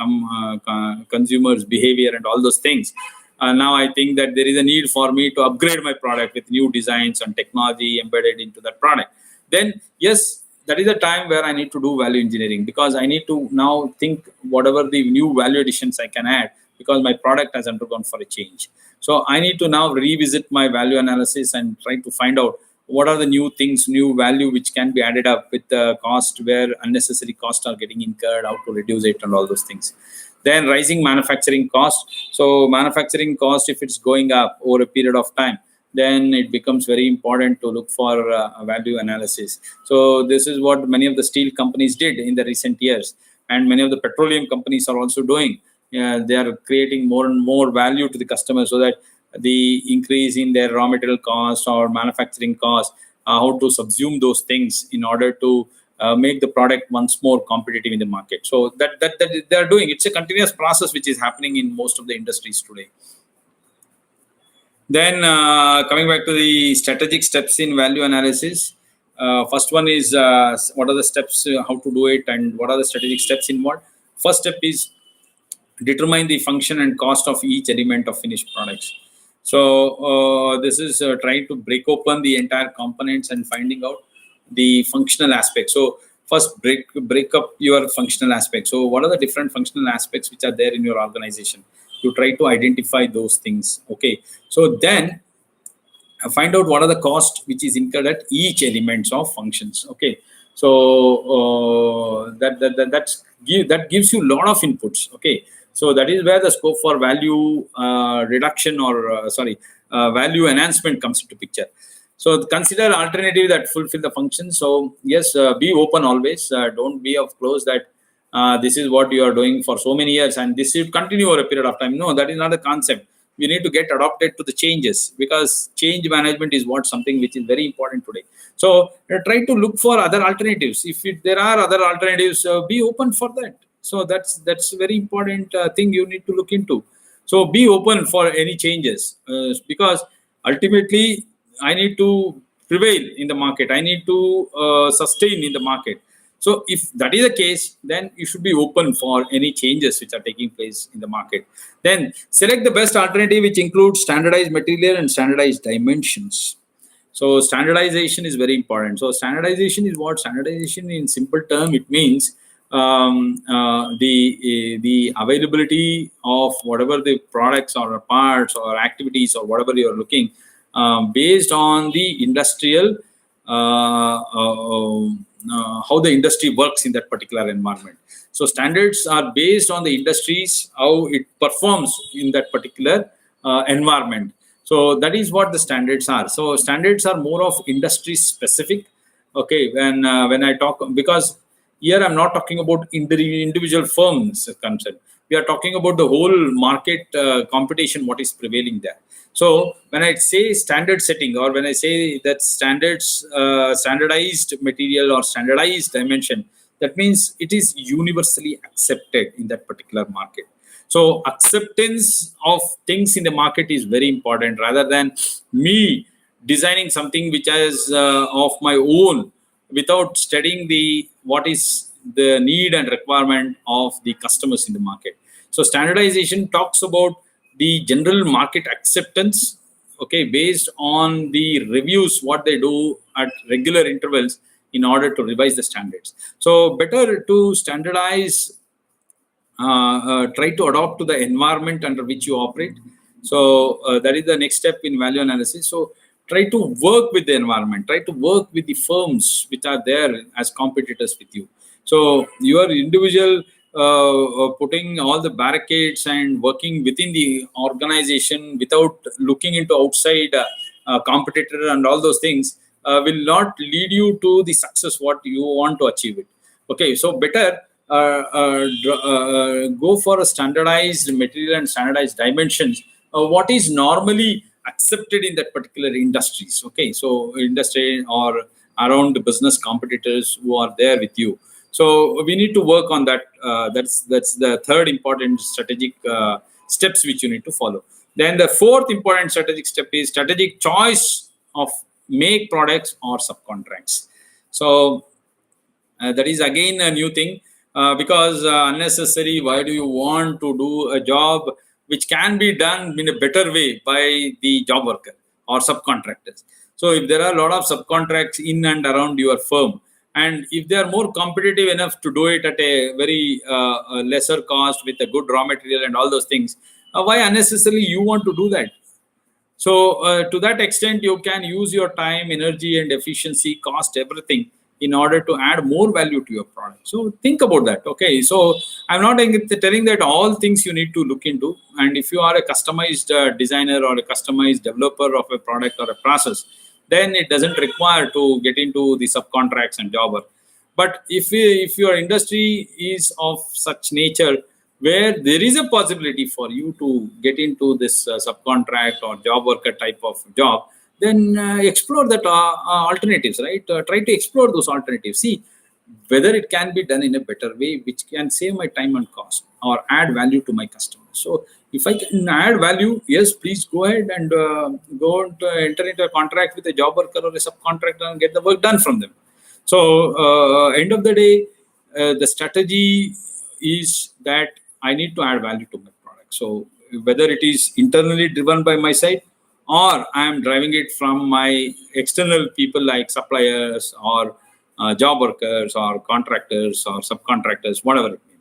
consumers' behavior and all those things. Now I think that there is a need for me to upgrade my product with new designs and technology embedded into that product. Then yes, that is the time where I need to do value engineering, because I need to now think whatever the new value additions I can add, because my product has undergone for a change. So I need to now revisit my value analysis and try to find out what are the new things, new value which can be added up with the cost, where unnecessary costs are getting incurred, how to reduce it, and all those things. Then rising manufacturing cost. So manufacturing cost, if it's going up over a period of time, then it becomes very important to look for value analysis. So this is what many of the steel companies did in the recent years, and many of the petroleum companies are also doing. They are creating more and more value to the customer, so that the increase in their raw material cost or manufacturing cost, how to subsume those things in order to make the product once more competitive in the market. So that they are doing. It's a continuous process which is happening in most of the industries today. Then coming back to the strategic steps in value analysis, first one is what are the steps, how to do it, and what are the strategic steps involved. First step is determine the function and cost of each element of finished products. So this is trying to break open the entire components and finding out the functional aspects. So first break up your functional aspects. So what are the different functional aspects which are there in your organization? You try to identify those things. Okay. So then find out what are the costs which is incurred at each elements of functions. Okay. So that gives you a lot of inputs. Okay. So that is where the scope for value reduction or value enhancement comes into picture. So consider alternative that fulfill the function. So yes, be open always. Don't be of close that this is what you are doing for so many years and this should continue over a period of time. No, that is not the concept. We need to get adopted to the changes, because change management is something which is very important today. So try to look for other alternatives. If there are other alternatives, be open for that. So that's a very important thing you need to look into. So be open for any changes, because ultimately I need to prevail in the market. I need to sustain in the market. So if that is the case, then you should be open for any changes which are taking place in the market. Then select the best alternative, which includes standardized material and standardized dimensions. So standardization is very important. So standardization is what? Standardization in simple term, it means the availability of whatever the products or parts or activities or whatever you are looking, based on the industrial how the industry works in that particular environment. So standards are based on the industries, how it performs in that particular environment. So that is what the standards are. So standards are more of industry specific. Okay, when I talk, because here I'm not talking about individual firms concerned. We are talking about the whole market competition, what is prevailing there. So when I say standard setting, or when I say that standardized material or standardized dimension, that means it is universally accepted in that particular market. So acceptance of things in the market is very important, rather than me designing something which is of my own without studying what is the need and requirement of the customers in the market. So standardization talks about the general market acceptance, okay, based on the reviews, what they do at regular intervals in order to revise the standards. So better to standardize, try to adopt to the environment under which you operate. So that is the next step in value analysis. So try to work with the environment, try to work with the firms which are there as competitors with you. So your individual putting all the barricades and working within the organization without looking into outside competitor and all those things will not lead you to the success what you want to achieve it. Okay, so better go for a standardized material and standardized dimensions, what is normally accepted in that particular industries. Okay, so industry or around the business competitors who are there with you. So we need to work on that. That's the third important strategic steps which you need to follow. Then the fourth important strategic step is strategic choice of make products or subcontracts. So that is again a new thing, because unnecessary. Why do you want to do a job which can be done in a better way by the job worker or subcontractors? So if there are a lot of subcontracts in and around your firm, And if they are more competitive enough to do it at a very lesser cost with a good raw material and all those things, why unnecessarily you want to do that? So to that extent, you can use your time, energy, and efficiency, cost, everything in order to add more value to your product. So think about that. Okay. So I'm not telling that all things you need to look into. And if you are a customized designer or a customized developer of a product or a process, then it doesn't require to get into the subcontracts and job work. But if your industry is of such nature where there is a possibility for you to get into this subcontract or job worker type of job, then explore that alternatives, right? Try to explore those alternatives. See whether it can be done in a better way, which can save my time and cost or add value to my customers. So if I can add value, yes, please go ahead and go and enter into a contract with a job worker or a subcontractor and get the work done from them. So end of the day, the strategy is that I need to add value to my product. So whether it is internally driven by my side or I am driving it from my external people like suppliers or job workers or contractors or subcontractors, whatever it may be.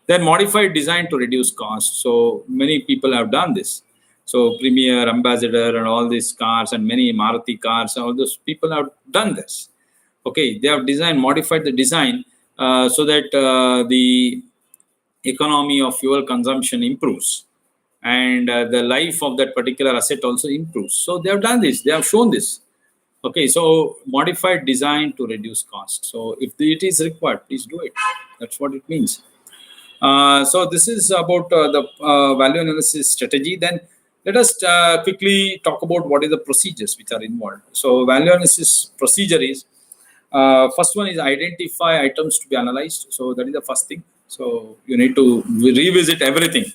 Then modified design to reduce cost. So many people have done this. So Premier, Ambassador, and all these cars and many Maruti cars, all those people have done this. Okay, they have modified the design so that the economy of fuel consumption improves and the life of that particular asset also improves. So they have done this, they have shown this. Okay, so modified design to reduce cost. So if it is required, please do it. That's what it means. So this is about the value analysis strategy. Then let us quickly talk about what is the procedures which are involved. So value analysis procedure is, first one is identify items to be analyzed. So that is the first thing. So you need to revisit everything.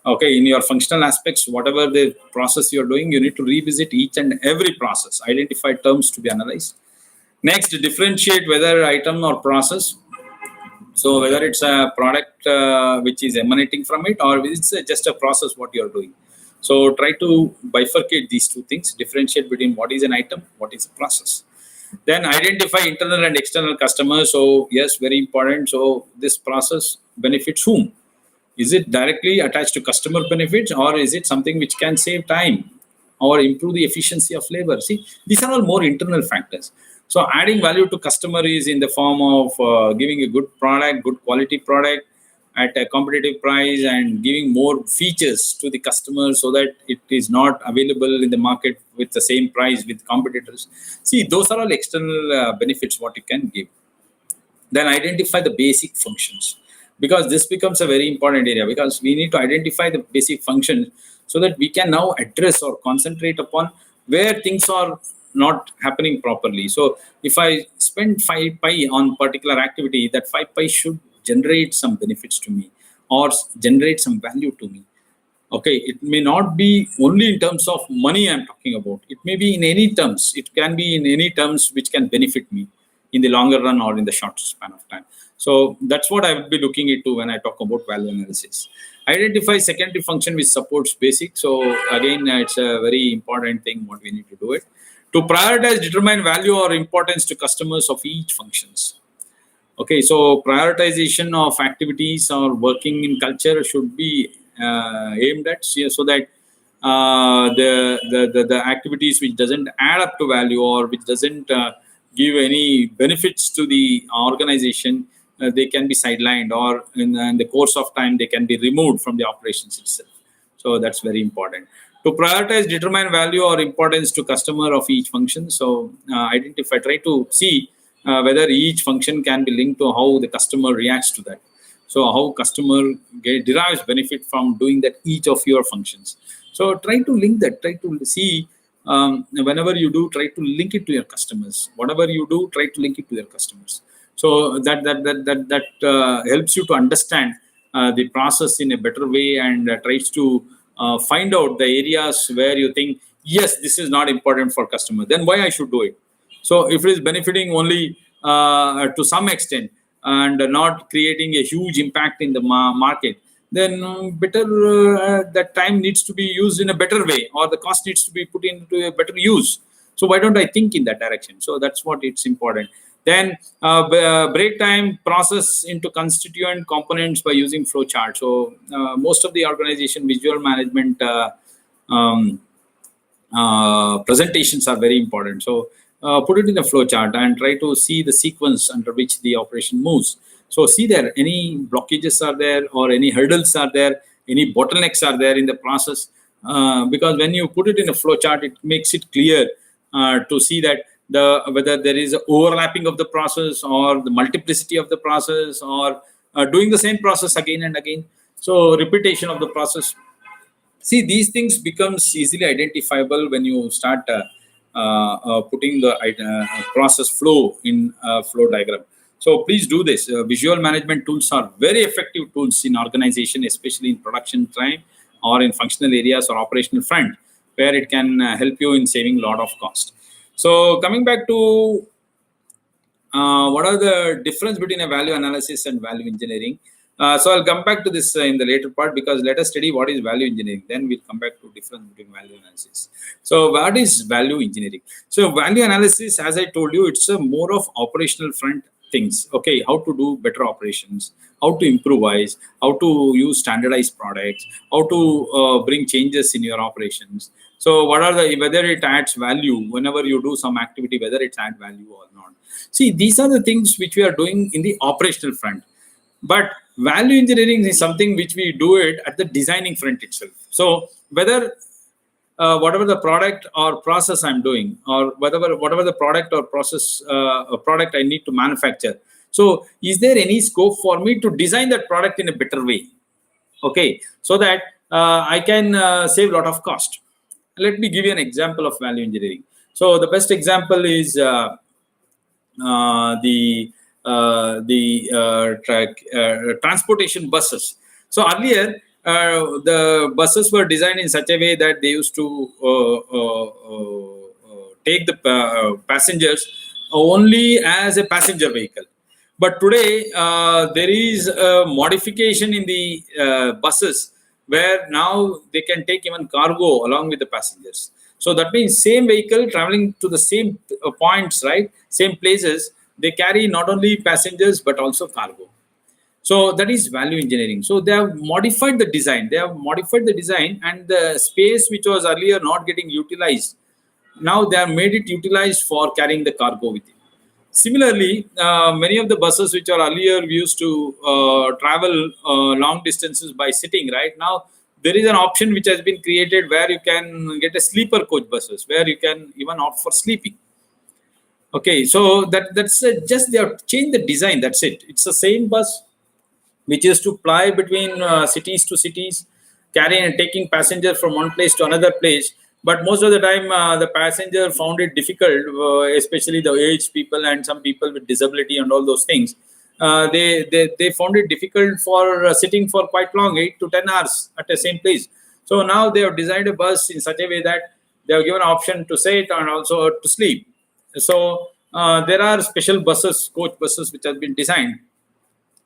Okay, in your functional aspects, whatever the process you're doing, you need to revisit each and every process. Identify terms to be analyzed. Next, differentiate whether item or process. So whether it's a product which is emanating from it or it's just a process what you're doing. So try to bifurcate these two things, differentiate between what is an item, what is a process. Then identify internal and external customers. So yes, very important. So this process benefits whom? Is it directly attached to customer benefits or is it something which can save time or improve the efficiency of labor? See, these are all more internal factors. So adding value to customer is in the form of giving a good product, good quality product at a competitive price and giving more features to the customer so that it is not available in the market with the same price with competitors. See, those are all external benefits what you can give. Then identify the basic functions, because this becomes a very important area, because we need to identify the basic functions so that we can now address or concentrate upon where things are not happening properly. So if I spend 5 pi on particular activity, that 5 pi should generate some benefits to me or generate some value to me. Okay, it may not be only in terms of money I'm talking about. It may be in any terms. It can be in any terms which can benefit me in the longer run or in the short span of time. So that's what I would be looking into when I talk about value analysis. Identify secondary function which supports basic. So again, it's a very important thing what we need to do it. To prioritize, determine value or importance to customers of each functions. Okay, so prioritization of activities or working in culture should be aimed at so that the activities which doesn't add up to value or which doesn't give any benefits to the organization, they can be sidelined or in the course of time they can be removed from the operations itself. So that's very important. To prioritize, determine value or importance to customer of each function. So identify, try to see whether each function can be linked to how the customer reacts to that. So how customer derives benefit from doing that each of your functions. So try to link that, try to see whenever you do, try to link it to your customers. Whatever you do, try to link it to your customers. So that helps you to understand the process in a better way and tries to find out the areas where you think, yes, this is not important for customer, then why I should do it. So if it is benefiting only to some extent and not creating a huge impact in the market, then better that time needs to be used in a better way or the cost needs to be put into a better use. So why don't I think in that direction? So that's what it's important. Then break time process into constituent components by using flowchart. So most of the organization visual management um, presentations are very important. So put it in a flowchart and try to see the sequence under which the operation moves. So see there, any blockages are there or any hurdles are there, any bottlenecks are there in the process. Because when you put it in a flowchart, it makes it clear to see that whether there is overlapping of the process or the multiplicity of the process or doing the same process again and again. So repetition of the process. See, these things becomes easily identifiable when you start putting the process flow in a flow diagram. So please do this. Visual management tools are very effective tools in organization, especially in production time or in functional areas or operational front, where it can help you in saving a lot of cost. So coming back to what are the difference between a value analysis and value engineering? So I'll come back to this in the later part, because let us study what is value engineering. Then we'll come back to difference between value analysis. So what is value engineering? So value analysis, as I told you, it's a more of operational front things. Okay, how to do better operations, how to improvise, how to use standardized products, how to bring changes in your operations. So what are the, whether it adds value whenever you do some activity, whether it's add value or not. See, these are the things which we are doing in the operational front. But value engineering is something which we do it at the designing front itself. So whether whatever the product or process I'm doing, or whatever the product or process product I need to manufacture. So is there any scope for me to design that product in a better way? Okay, so that I can save a lot of cost. Let me give you an example of value engineering. So the best example is transportation buses. So earlier, the buses were designed in such a way that they used to take the passengers only as a passenger vehicle. But today, there is a modification in the buses where now they can take even cargo along with the passengers. So that means same vehicle traveling to the same points, right? Same places, they carry not only passengers but also cargo. So that is value engineering. So they have modified the design. They have modified the design, and the space which was earlier not getting utilized, now they have made it utilized for carrying the cargo with it. Similarly, many of the buses which are earlier we used to travel long distances by sitting, right? Now there is an option which has been created where you can get a sleeper coach buses, where you can even opt for sleeping. Okay, so that's just they have changed the design. That's it. It's the same bus which is to ply between cities to cities, carrying and taking passenger from one place to another place. But most of the time, the passenger found it difficult, especially the aged people and some people with disability and all those things. They found it difficult for sitting for quite long, 8 to 10 hours at the same place. So now they have designed a bus in such a way that they have given an option to sit and also to sleep. So there are special buses, coach buses, which have been designed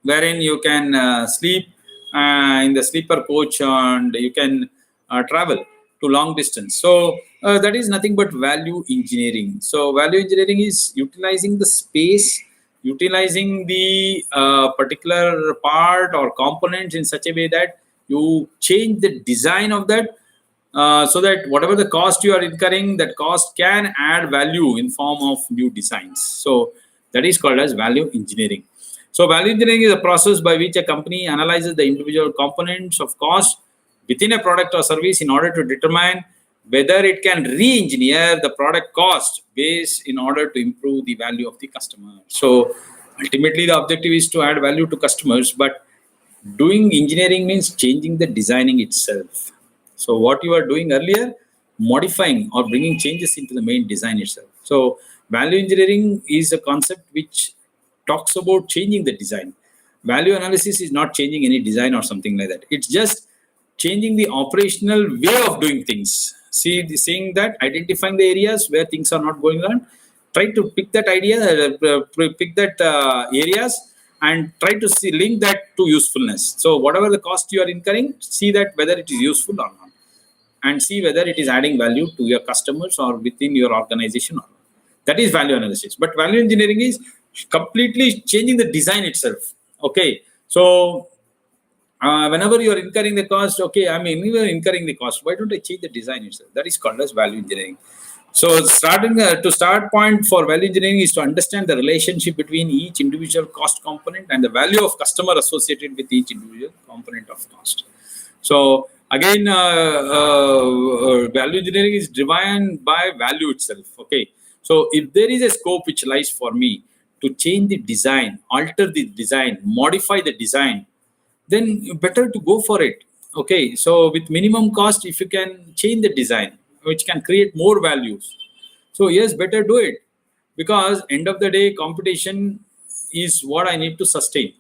wherein you can sleep in the sleeper coach, and you can travel to long distance. So that is nothing but value engineering. So value engineering is utilizing the space, utilizing the particular part or components in such a way that you change the design of that, so that whatever the cost you are incurring, that cost can add value in form of new designs. So that is called as value engineering. So value engineering is a process by which a company analyzes the individual components of cost within a product or service in order to determine whether it can re-engineer the product cost base in order to improve the value of the customer. So ultimately, the objective is to add value to customers, but doing engineering means changing the designing itself. So what you are doing earlier, modifying or bringing changes into the main design itself. So value engineering is a concept which talks about changing the design. Value analysis is not changing any design or something like that. It's just changing the operational way of doing things. Seeing that, identifying the areas where things are not going on, try to pick that pick that areas, and try to link that to usefulness. So whatever the cost you are incurring, see that whether it is useful or not, and see whether it is adding value to your customers or within your organization or not. That is value analysis. But value engineering is completely changing the design itself. Okay, so whenever you are incurring the cost, okay, I mean, we are incurring the cost. Why don't I change the design itself? That is called as value engineering. So, to start point for value engineering is to understand the relationship between each individual cost component and the value of customer associated with each individual component of cost. So, again, value engineering is driven by value itself. Okay, so if there is a scope which lies for me to change the design, alter the design, modify the design, then better to go for it. Okay, so with minimum cost, if you can change the design which can create more values, so yes, better do it, because end of the day competition is what I need to sustain.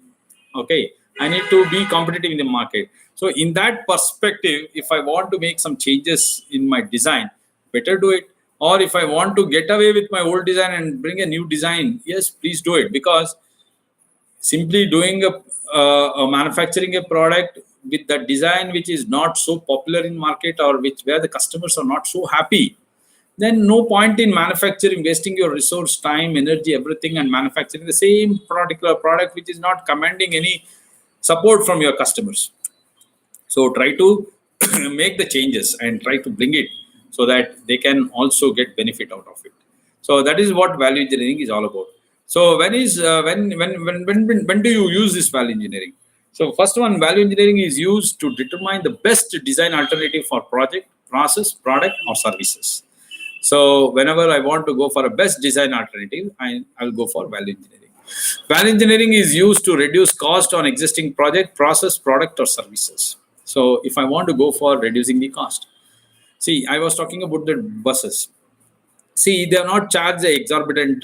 Okay, I need to be competitive in the market. So in that perspective, if I want to make some changes in my design, better do it. Or if I want to get away with my old design and bring a new design, yes, please do it, because simply doing manufacturing a product with the design which is not so popular in market, or which where the customers are not so happy, then no point in manufacturing, wasting your resource, time, energy, everything, and manufacturing the same particular product which is not commanding any support from your customers. So try to make the changes and try to bring it so that they can also get benefit out of it. So that is what value engineering is all about. So when do you use this value engineering? So first one, value engineering is used to determine the best design alternative for project, process, product, or services. So whenever I want to go for a best design alternative, I'll go for value engineering. Value engineering is used to reduce cost on existing project, process, product, or services. So if I want to go for reducing the cost, see, I was talking about the buses. See, they are not charged the exorbitant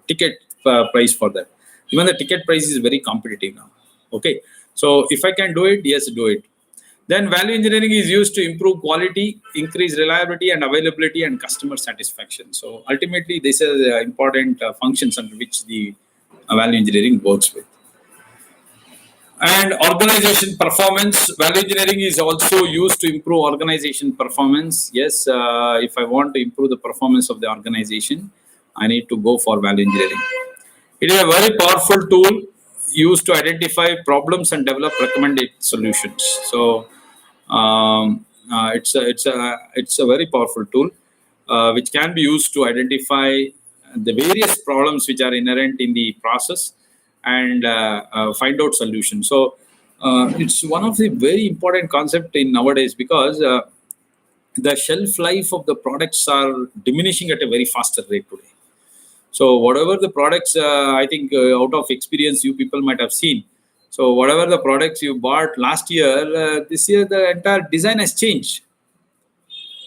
ticket price for that. Even the ticket price is very competitive now. Okay, so if I can do it, yes, do it. Then value engineering is used to improve quality, increase reliability and availability, and customer satisfaction. So ultimately, these are the important functions under which the value engineering works with. And organization performance, value engineering is also used to improve organization performance. Yes, if I want to improve the performance of the organization, I need to go for value engineering. It is a very powerful tool used to identify problems and develop recommended solutions. So it's a very powerful tool which can be used to identify the various problems which are inherent in the process and find out solutions. So it's one of the very important concept in nowadays, because the shelf life of the products are diminishing at a very faster rate today. So whatever the products, I think out of experience, you people might have seen. So whatever the products you bought last year, this year the entire design has changed,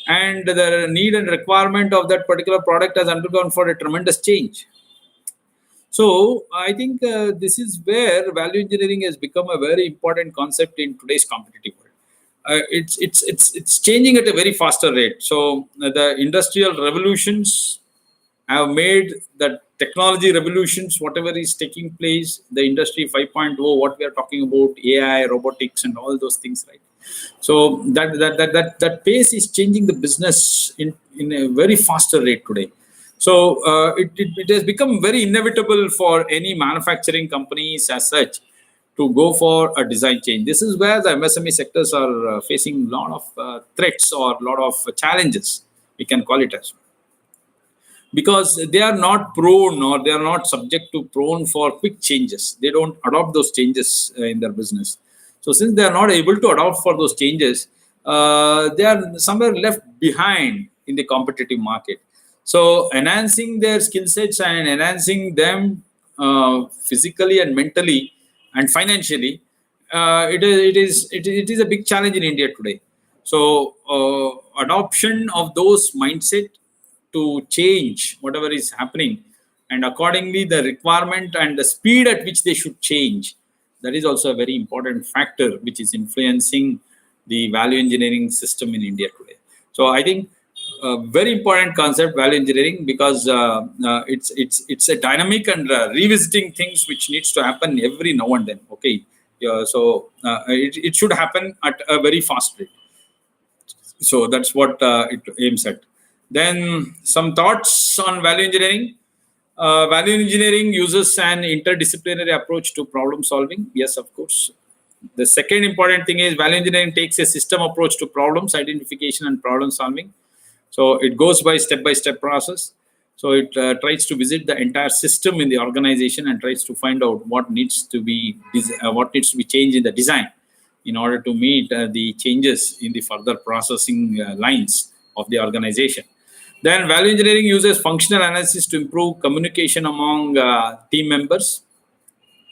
and the need and requirement of that particular product has undergone for a tremendous change. So I think this is where value engineering has become a very important concept in today's competitive world. It's changing at a very faster rate. So the industrial revolutions have made the technology revolutions, whatever is taking place, the industry 5.0, what we are talking about, AI, robotics, and all those things, right? So that pace is changing the business in a very faster rate today. So it has become very inevitable for any manufacturing companies as such to go for a design change. This is where the MSME sectors are facing a lot of threats or a lot of challenges, we can call it as, because they are not prone, or they are not subject to prone for quick changes. They don't adopt those changes in their business. So since they are not able to adopt for those changes, they are somewhere left behind in the competitive market. So enhancing their skill sets and enhancing them physically and mentally and financially, it is a big challenge in India today. So adoption of those mindset to change whatever is happening, and accordingly the requirement and the speed at which they should change, that is also a very important factor which is influencing the value engineering system in India today. So I think a very important concept, value engineering, because it's a dynamic and revisiting things which needs to happen every now and then. Okay, yeah, so it should happen at a very fast rate. So that's what it aims at. Then some thoughts on value engineering. Value engineering uses an interdisciplinary approach to problem solving. Yes, of course. The second important thing is value engineering takes a system approach to problems identification and problem solving. So it goes by step process. So it tries to visit the entire system in the organization and tries to find out what needs to be changed in the design in order to meet the changes in the further processing lines of the organization. Then value engineering uses functional analysis to improve communication among team members.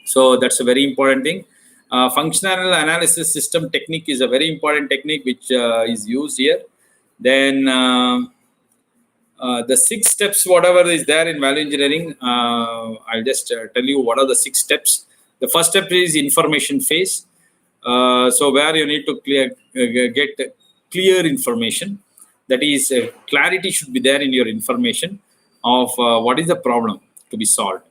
So that's a very important thing. Functional analysis system technique is a very important technique which is used here. Then the 6 steps, whatever is there in value engineering, I'll just tell you what are the 6 steps. The first step is information phase. So where you need to get clear information. That is, clarity should be there in your information of what is the problem to be solved,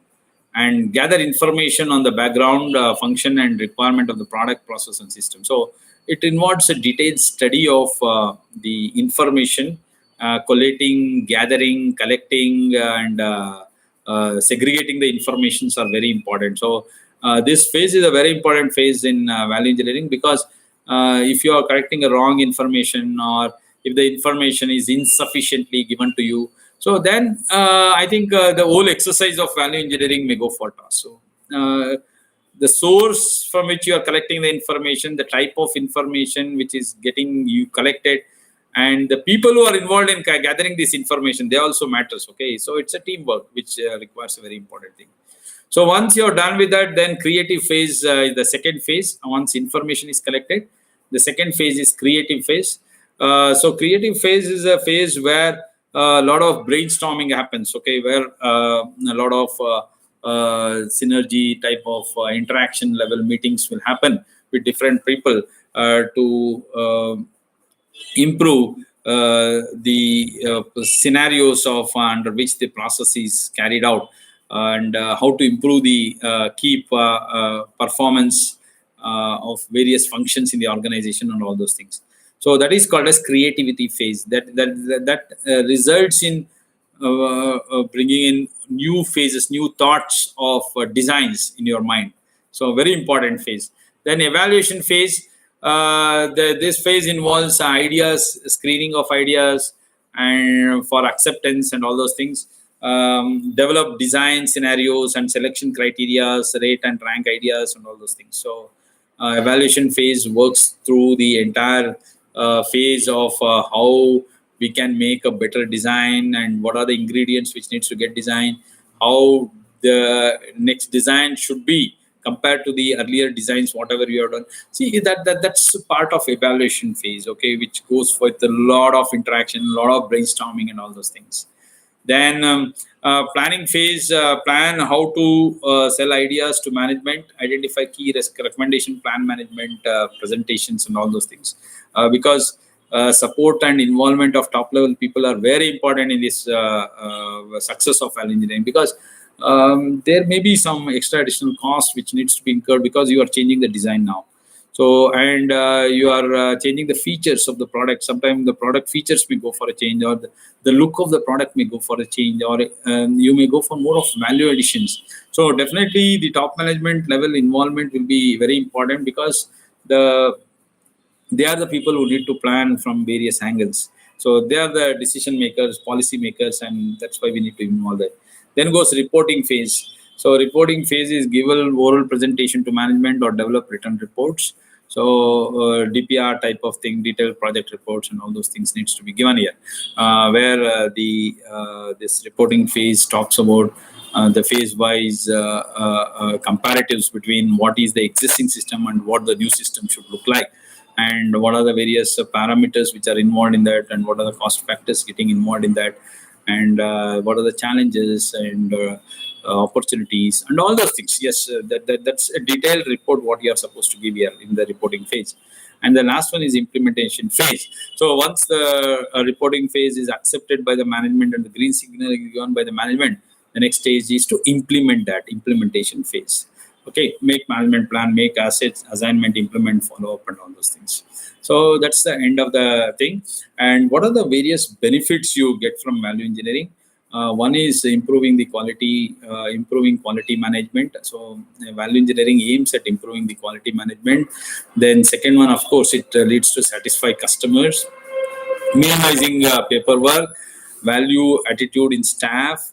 and gather information on the background, function and requirement of the product, process and system. So it involves a detailed study of the information, collating, gathering, collecting, and segregating the informations are very important. So this phase is a very important phase in value engineering, because if you are correcting a wrong information, or if the information is insufficiently given to you, so then I think the whole exercise of value engineering may go for toss. So the source from which you are collecting the information, the type of information which is getting you collected, and the people who are involved in gathering this information, they also matters. Okay, so it's a teamwork which requires a very important thing. So once you're done with that, then creative phase is the second phase. Once information is collected, the second phase is creative phase. So creative phase is a phase where a lot of brainstorming happens. Okay, where a lot of synergy type of interaction level meetings will happen with different people to improve the scenarios of under which the process is carried out, and how to improve the key performance of various functions in the organization and all those things. So that is called as creativity phase. That results in bringing in new phases, new thoughts of designs in your mind. So very important phase. Then evaluation phase. This phase involves ideas, screening of ideas, and for acceptance and all those things. Develop design scenarios and selection criteria, rate and rank ideas and all those things. So evaluation phase works through the entire phase of how we can make a better design, and what are the ingredients which needs to get designed, how the next design should be compared to the earlier designs, whatever you have done. See, that's part of evaluation phase, okay, which goes with a lot of interaction, a lot of brainstorming and all those things. Then planning phase, plan how to sell ideas to management, identify key recommendation, plan management, presentations and all those things. Because support and involvement of top level people are very important in this success of value engineering, because there may be some extra additional cost which needs to be incurred because you are changing the design now. So, and you are changing the features of the product. Sometimes the product features may go for a change, or the look of the product may go for a change, or you may go for more of value additions. So definitely the top management level involvement will be very important, because they are the people who need to plan from various angles. So they are the decision makers, policy makers, and that's why we need to involve that. Then goes reporting phase. So reporting phase is give an oral presentation to management or develop written reports. So DPR type of thing, detailed project reports and all those things needs to be given here, where this reporting phase talks about the phase-wise comparatives between what is the existing system and what the new system should look like, and what are the various parameters which are involved in that, and what are the cost factors getting involved in that, and what are the challenges and opportunities and all those things. Yes, that's a detailed report what you are supposed to give here in the reporting phase. And the last one is implementation phase. So once the reporting phase is accepted by the management and the green signal is given by the management, the next stage is to implement that implementation phase. Okay, make management plan, make assets, assignment, implement, follow up, and all those things. So that's the end of the thing. And what are the various benefits you get from value engineering? One is improving quality management. So value engineering aims at improving the quality management. Then second one, of course, it leads to satisfy customers, minimizing paperwork, value attitude in staff,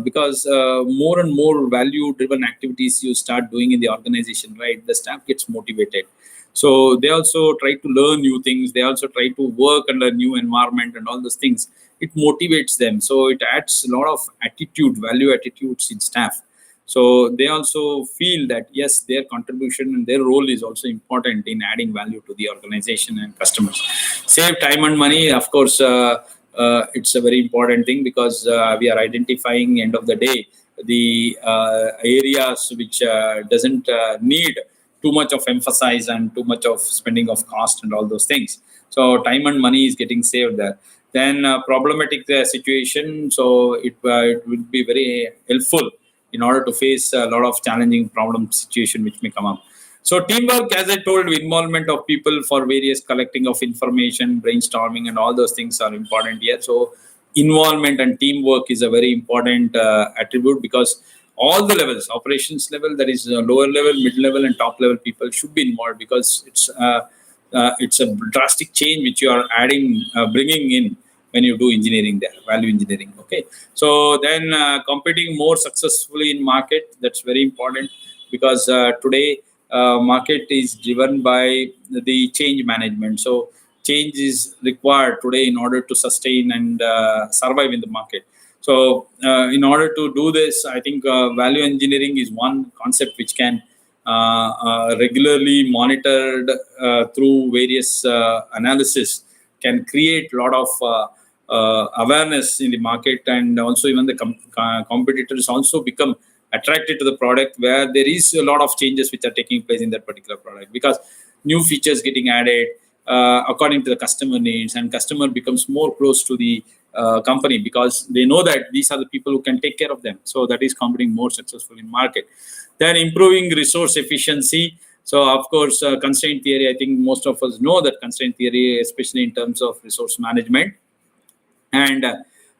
because more and more value driven activities you start doing in the organization, right, the staff gets motivated. So they also try to learn new things, they also try to work under new environment and all those things. It motivates them, so it adds a lot of value attitudes in staff. So they also feel that yes, their contribution and their role is also important in adding value to the organization and customers. Save time and money, of course. It's a very important thing, because we are identifying end of the day the areas which doesn't need too much of emphasis and too much of spending of cost and all those things. So time and money is getting saved there. Then problematic situation, so it will be very helpful in order to face a lot of challenging problem situation which may come up. So teamwork, as I told, involvement of people for various collecting of information, brainstorming, and all those things are important here. So involvement and teamwork is a very important attribute, because all the levels, operations level, that is lower level, mid level, and top level people should be involved, because it's a drastic change which you are bringing in when you do engineering there, value engineering. Okay, so then competing more successfully in market, that's very important, because today market is driven by the change management. So change is required today in order to sustain and survive in the market. So in order to do this, I think value engineering is one concept which can regularly monitored through various analysis, can create a lot of awareness in the market, and also even the competitors also become attracted to the product where there is a lot of changes which are taking place in that particular product, because new features getting added according to the customer needs, and customer becomes more close to the company, because they know that these are the people who can take care of them. So that is competing more successful in market. Then improving resource efficiency. So of course, constraint theory, I think most of us know that constraint theory, especially in terms of resource management, and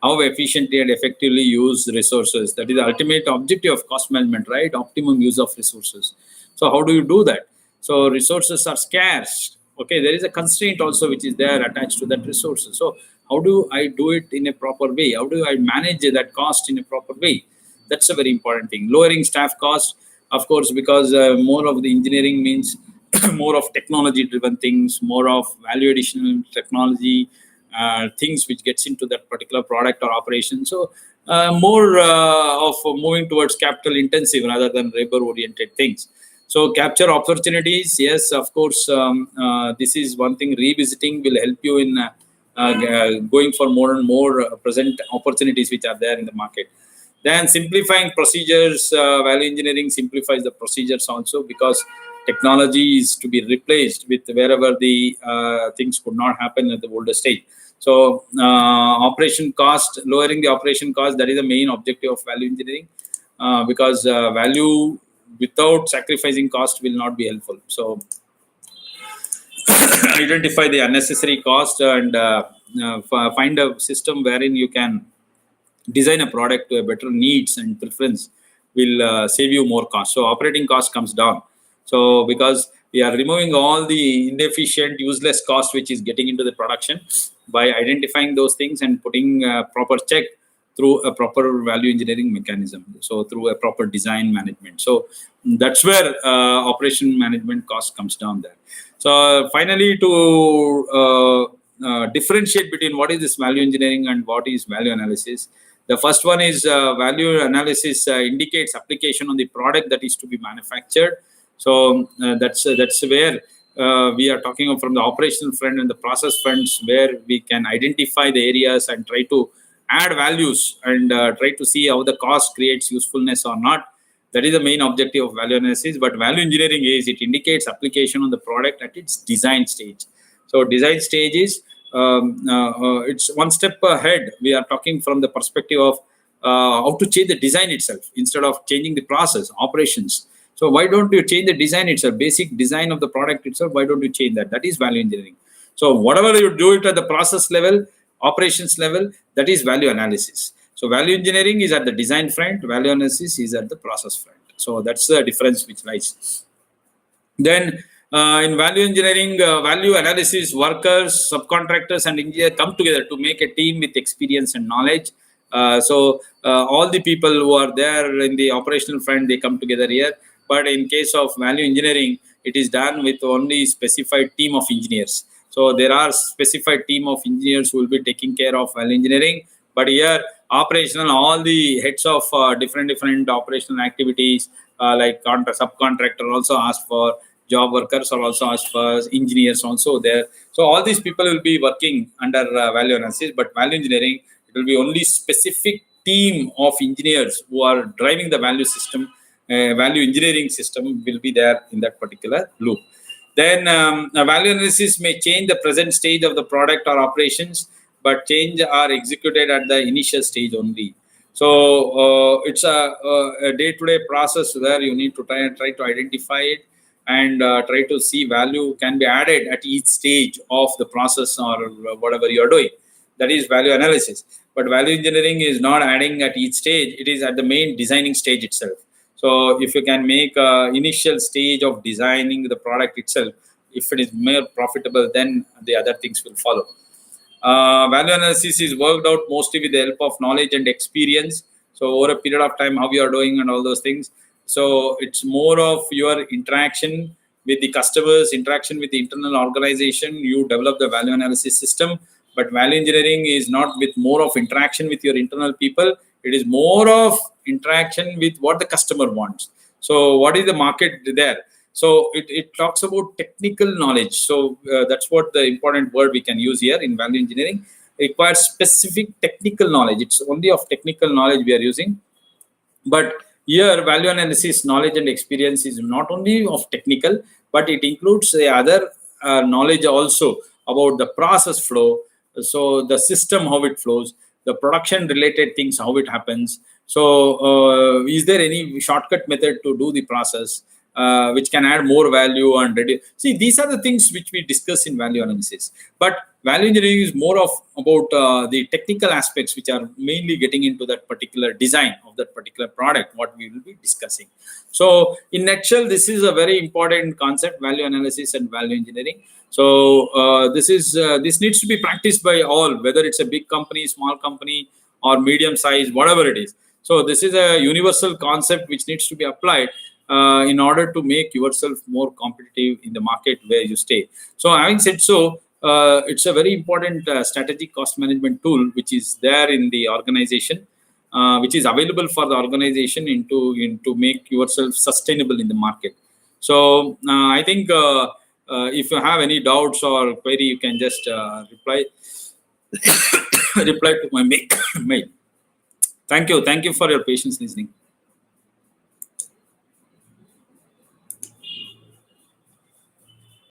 how efficiently and effectively use resources. That is the ultimate objective of cost management, right? Optimum use of resources. So how do you do that? So resources are scarce. Okay, there is a constraint also which is there attached to that resources. So how do I do it in a proper way? How do I manage that cost in a proper way? That's a very important thing. Lowering staff cost, of course, because more of the engineering means more of technology driven things, more of value additional technology, things which gets into that particular product or operation. So more of moving towards capital intensive rather than labor oriented things. So capture opportunities. Yes, of course, this is one thing. Revisiting will help you in going for more and more present opportunities which are there in the market. Then simplifying procedures. Value engineering simplifies the procedures also, because technology is to be replaced with wherever the things could not happen at the older stage. So operation cost, lowering the operation cost, that is the main objective of value engineering, because value without sacrificing cost will not be helpful. So identify the unnecessary cost, and find a system wherein you can design a product to a better needs and preference, will save you more cost. So operating cost comes down. So because we are removing all the inefficient, useless cost which is getting into the production, by identifying those things and putting a proper check through a proper value engineering mechanism. So through a proper design management. So that's where operation management cost comes down there. So finally, to differentiate between what is this value engineering and what is value analysis. The first one is value analysis indicates application on the product that is to be manufactured. So that's where we are talking from the operational front and the process fronts, where we can identify the areas and try to add values and try to see how the cost creates usefulness or not. That is the main objective of value analysis. But value engineering is, it indicates application on the product at its design stage. So design stage is it's one step ahead. We are talking from the perspective of how to change the design itself instead of changing the process operations. So why don't you change the design itself, basic design of the product itself? Why don't you change that? That is value engineering. So whatever you do it at the process level, operations level, that is value analysis. So value engineering is at the design front, value analysis is at the process front. So that's the difference which lies. Then in value engineering, value analysis, workers, subcontractors, and engineers come together to make a team with experience and knowledge. All the people who are there in the operational front, they come together here. But in case of value engineering, it is done with only specified team of engineers. So there are specified team of engineers who will be taking care of value engineering. But here, operational, all the heads of different operational activities, like subcontractor also ask for, job workers are also asked for, engineers also there. So all these people will be working under value analysis, but value engineering, it will be only specific team of engineers who are driving the value system, value engineering system will be there in that particular loop. Then a value analysis may change the present stage of the product or operations, but change are executed at the initial stage only. So it's a day-to-day process where you need to try to identify it and try to see value can be added at each stage of the process or whatever you are doing. That is value analysis. But value engineering is not adding at each stage, it is at the main designing stage itself. So if you can make initial stage of designing the product itself, if it is more profitable, then the other things will follow. Value analysis is worked out mostly with the help of knowledge and experience. So over a period of time, how you are doing and all those things. So it's more of your interaction with the customers, interaction with the internal organization. You develop the value analysis system. But value engineering is not with more of interaction with your internal people. It is more of interaction with what the customer wants. So what is the market there? So it talks about technical knowledge. So that's what the important word we can use here in value engineering. It requires specific technical knowledge. It's only of technical knowledge we are using. But here, value analysis knowledge and experience is not only of technical, but it includes the other knowledge also about the process flow. So the system, how it flows, the production related things, how it happens. So is there any shortcut method to do the process which can add more value and reduce? See, these are the things which we discuss in value analysis. But value engineering is more of about the technical aspects which are mainly getting into that particular design of that particular product, what we will be discussing. So in nutshell, this is a very important concept, value analysis and value engineering. So this needs to be practiced by all, whether it's a big company, small company, or medium size, whatever it is. So this is a universal concept which needs to be applied in order to make yourself more competitive in the market where you stay. So having said so, it's a very important strategic cost management tool which is there in the organization, which is available for the organization to make yourself sustainable in the market. So I think if you have any doubts or query, you can just reply reply to my mail. Thank you for your patience listening.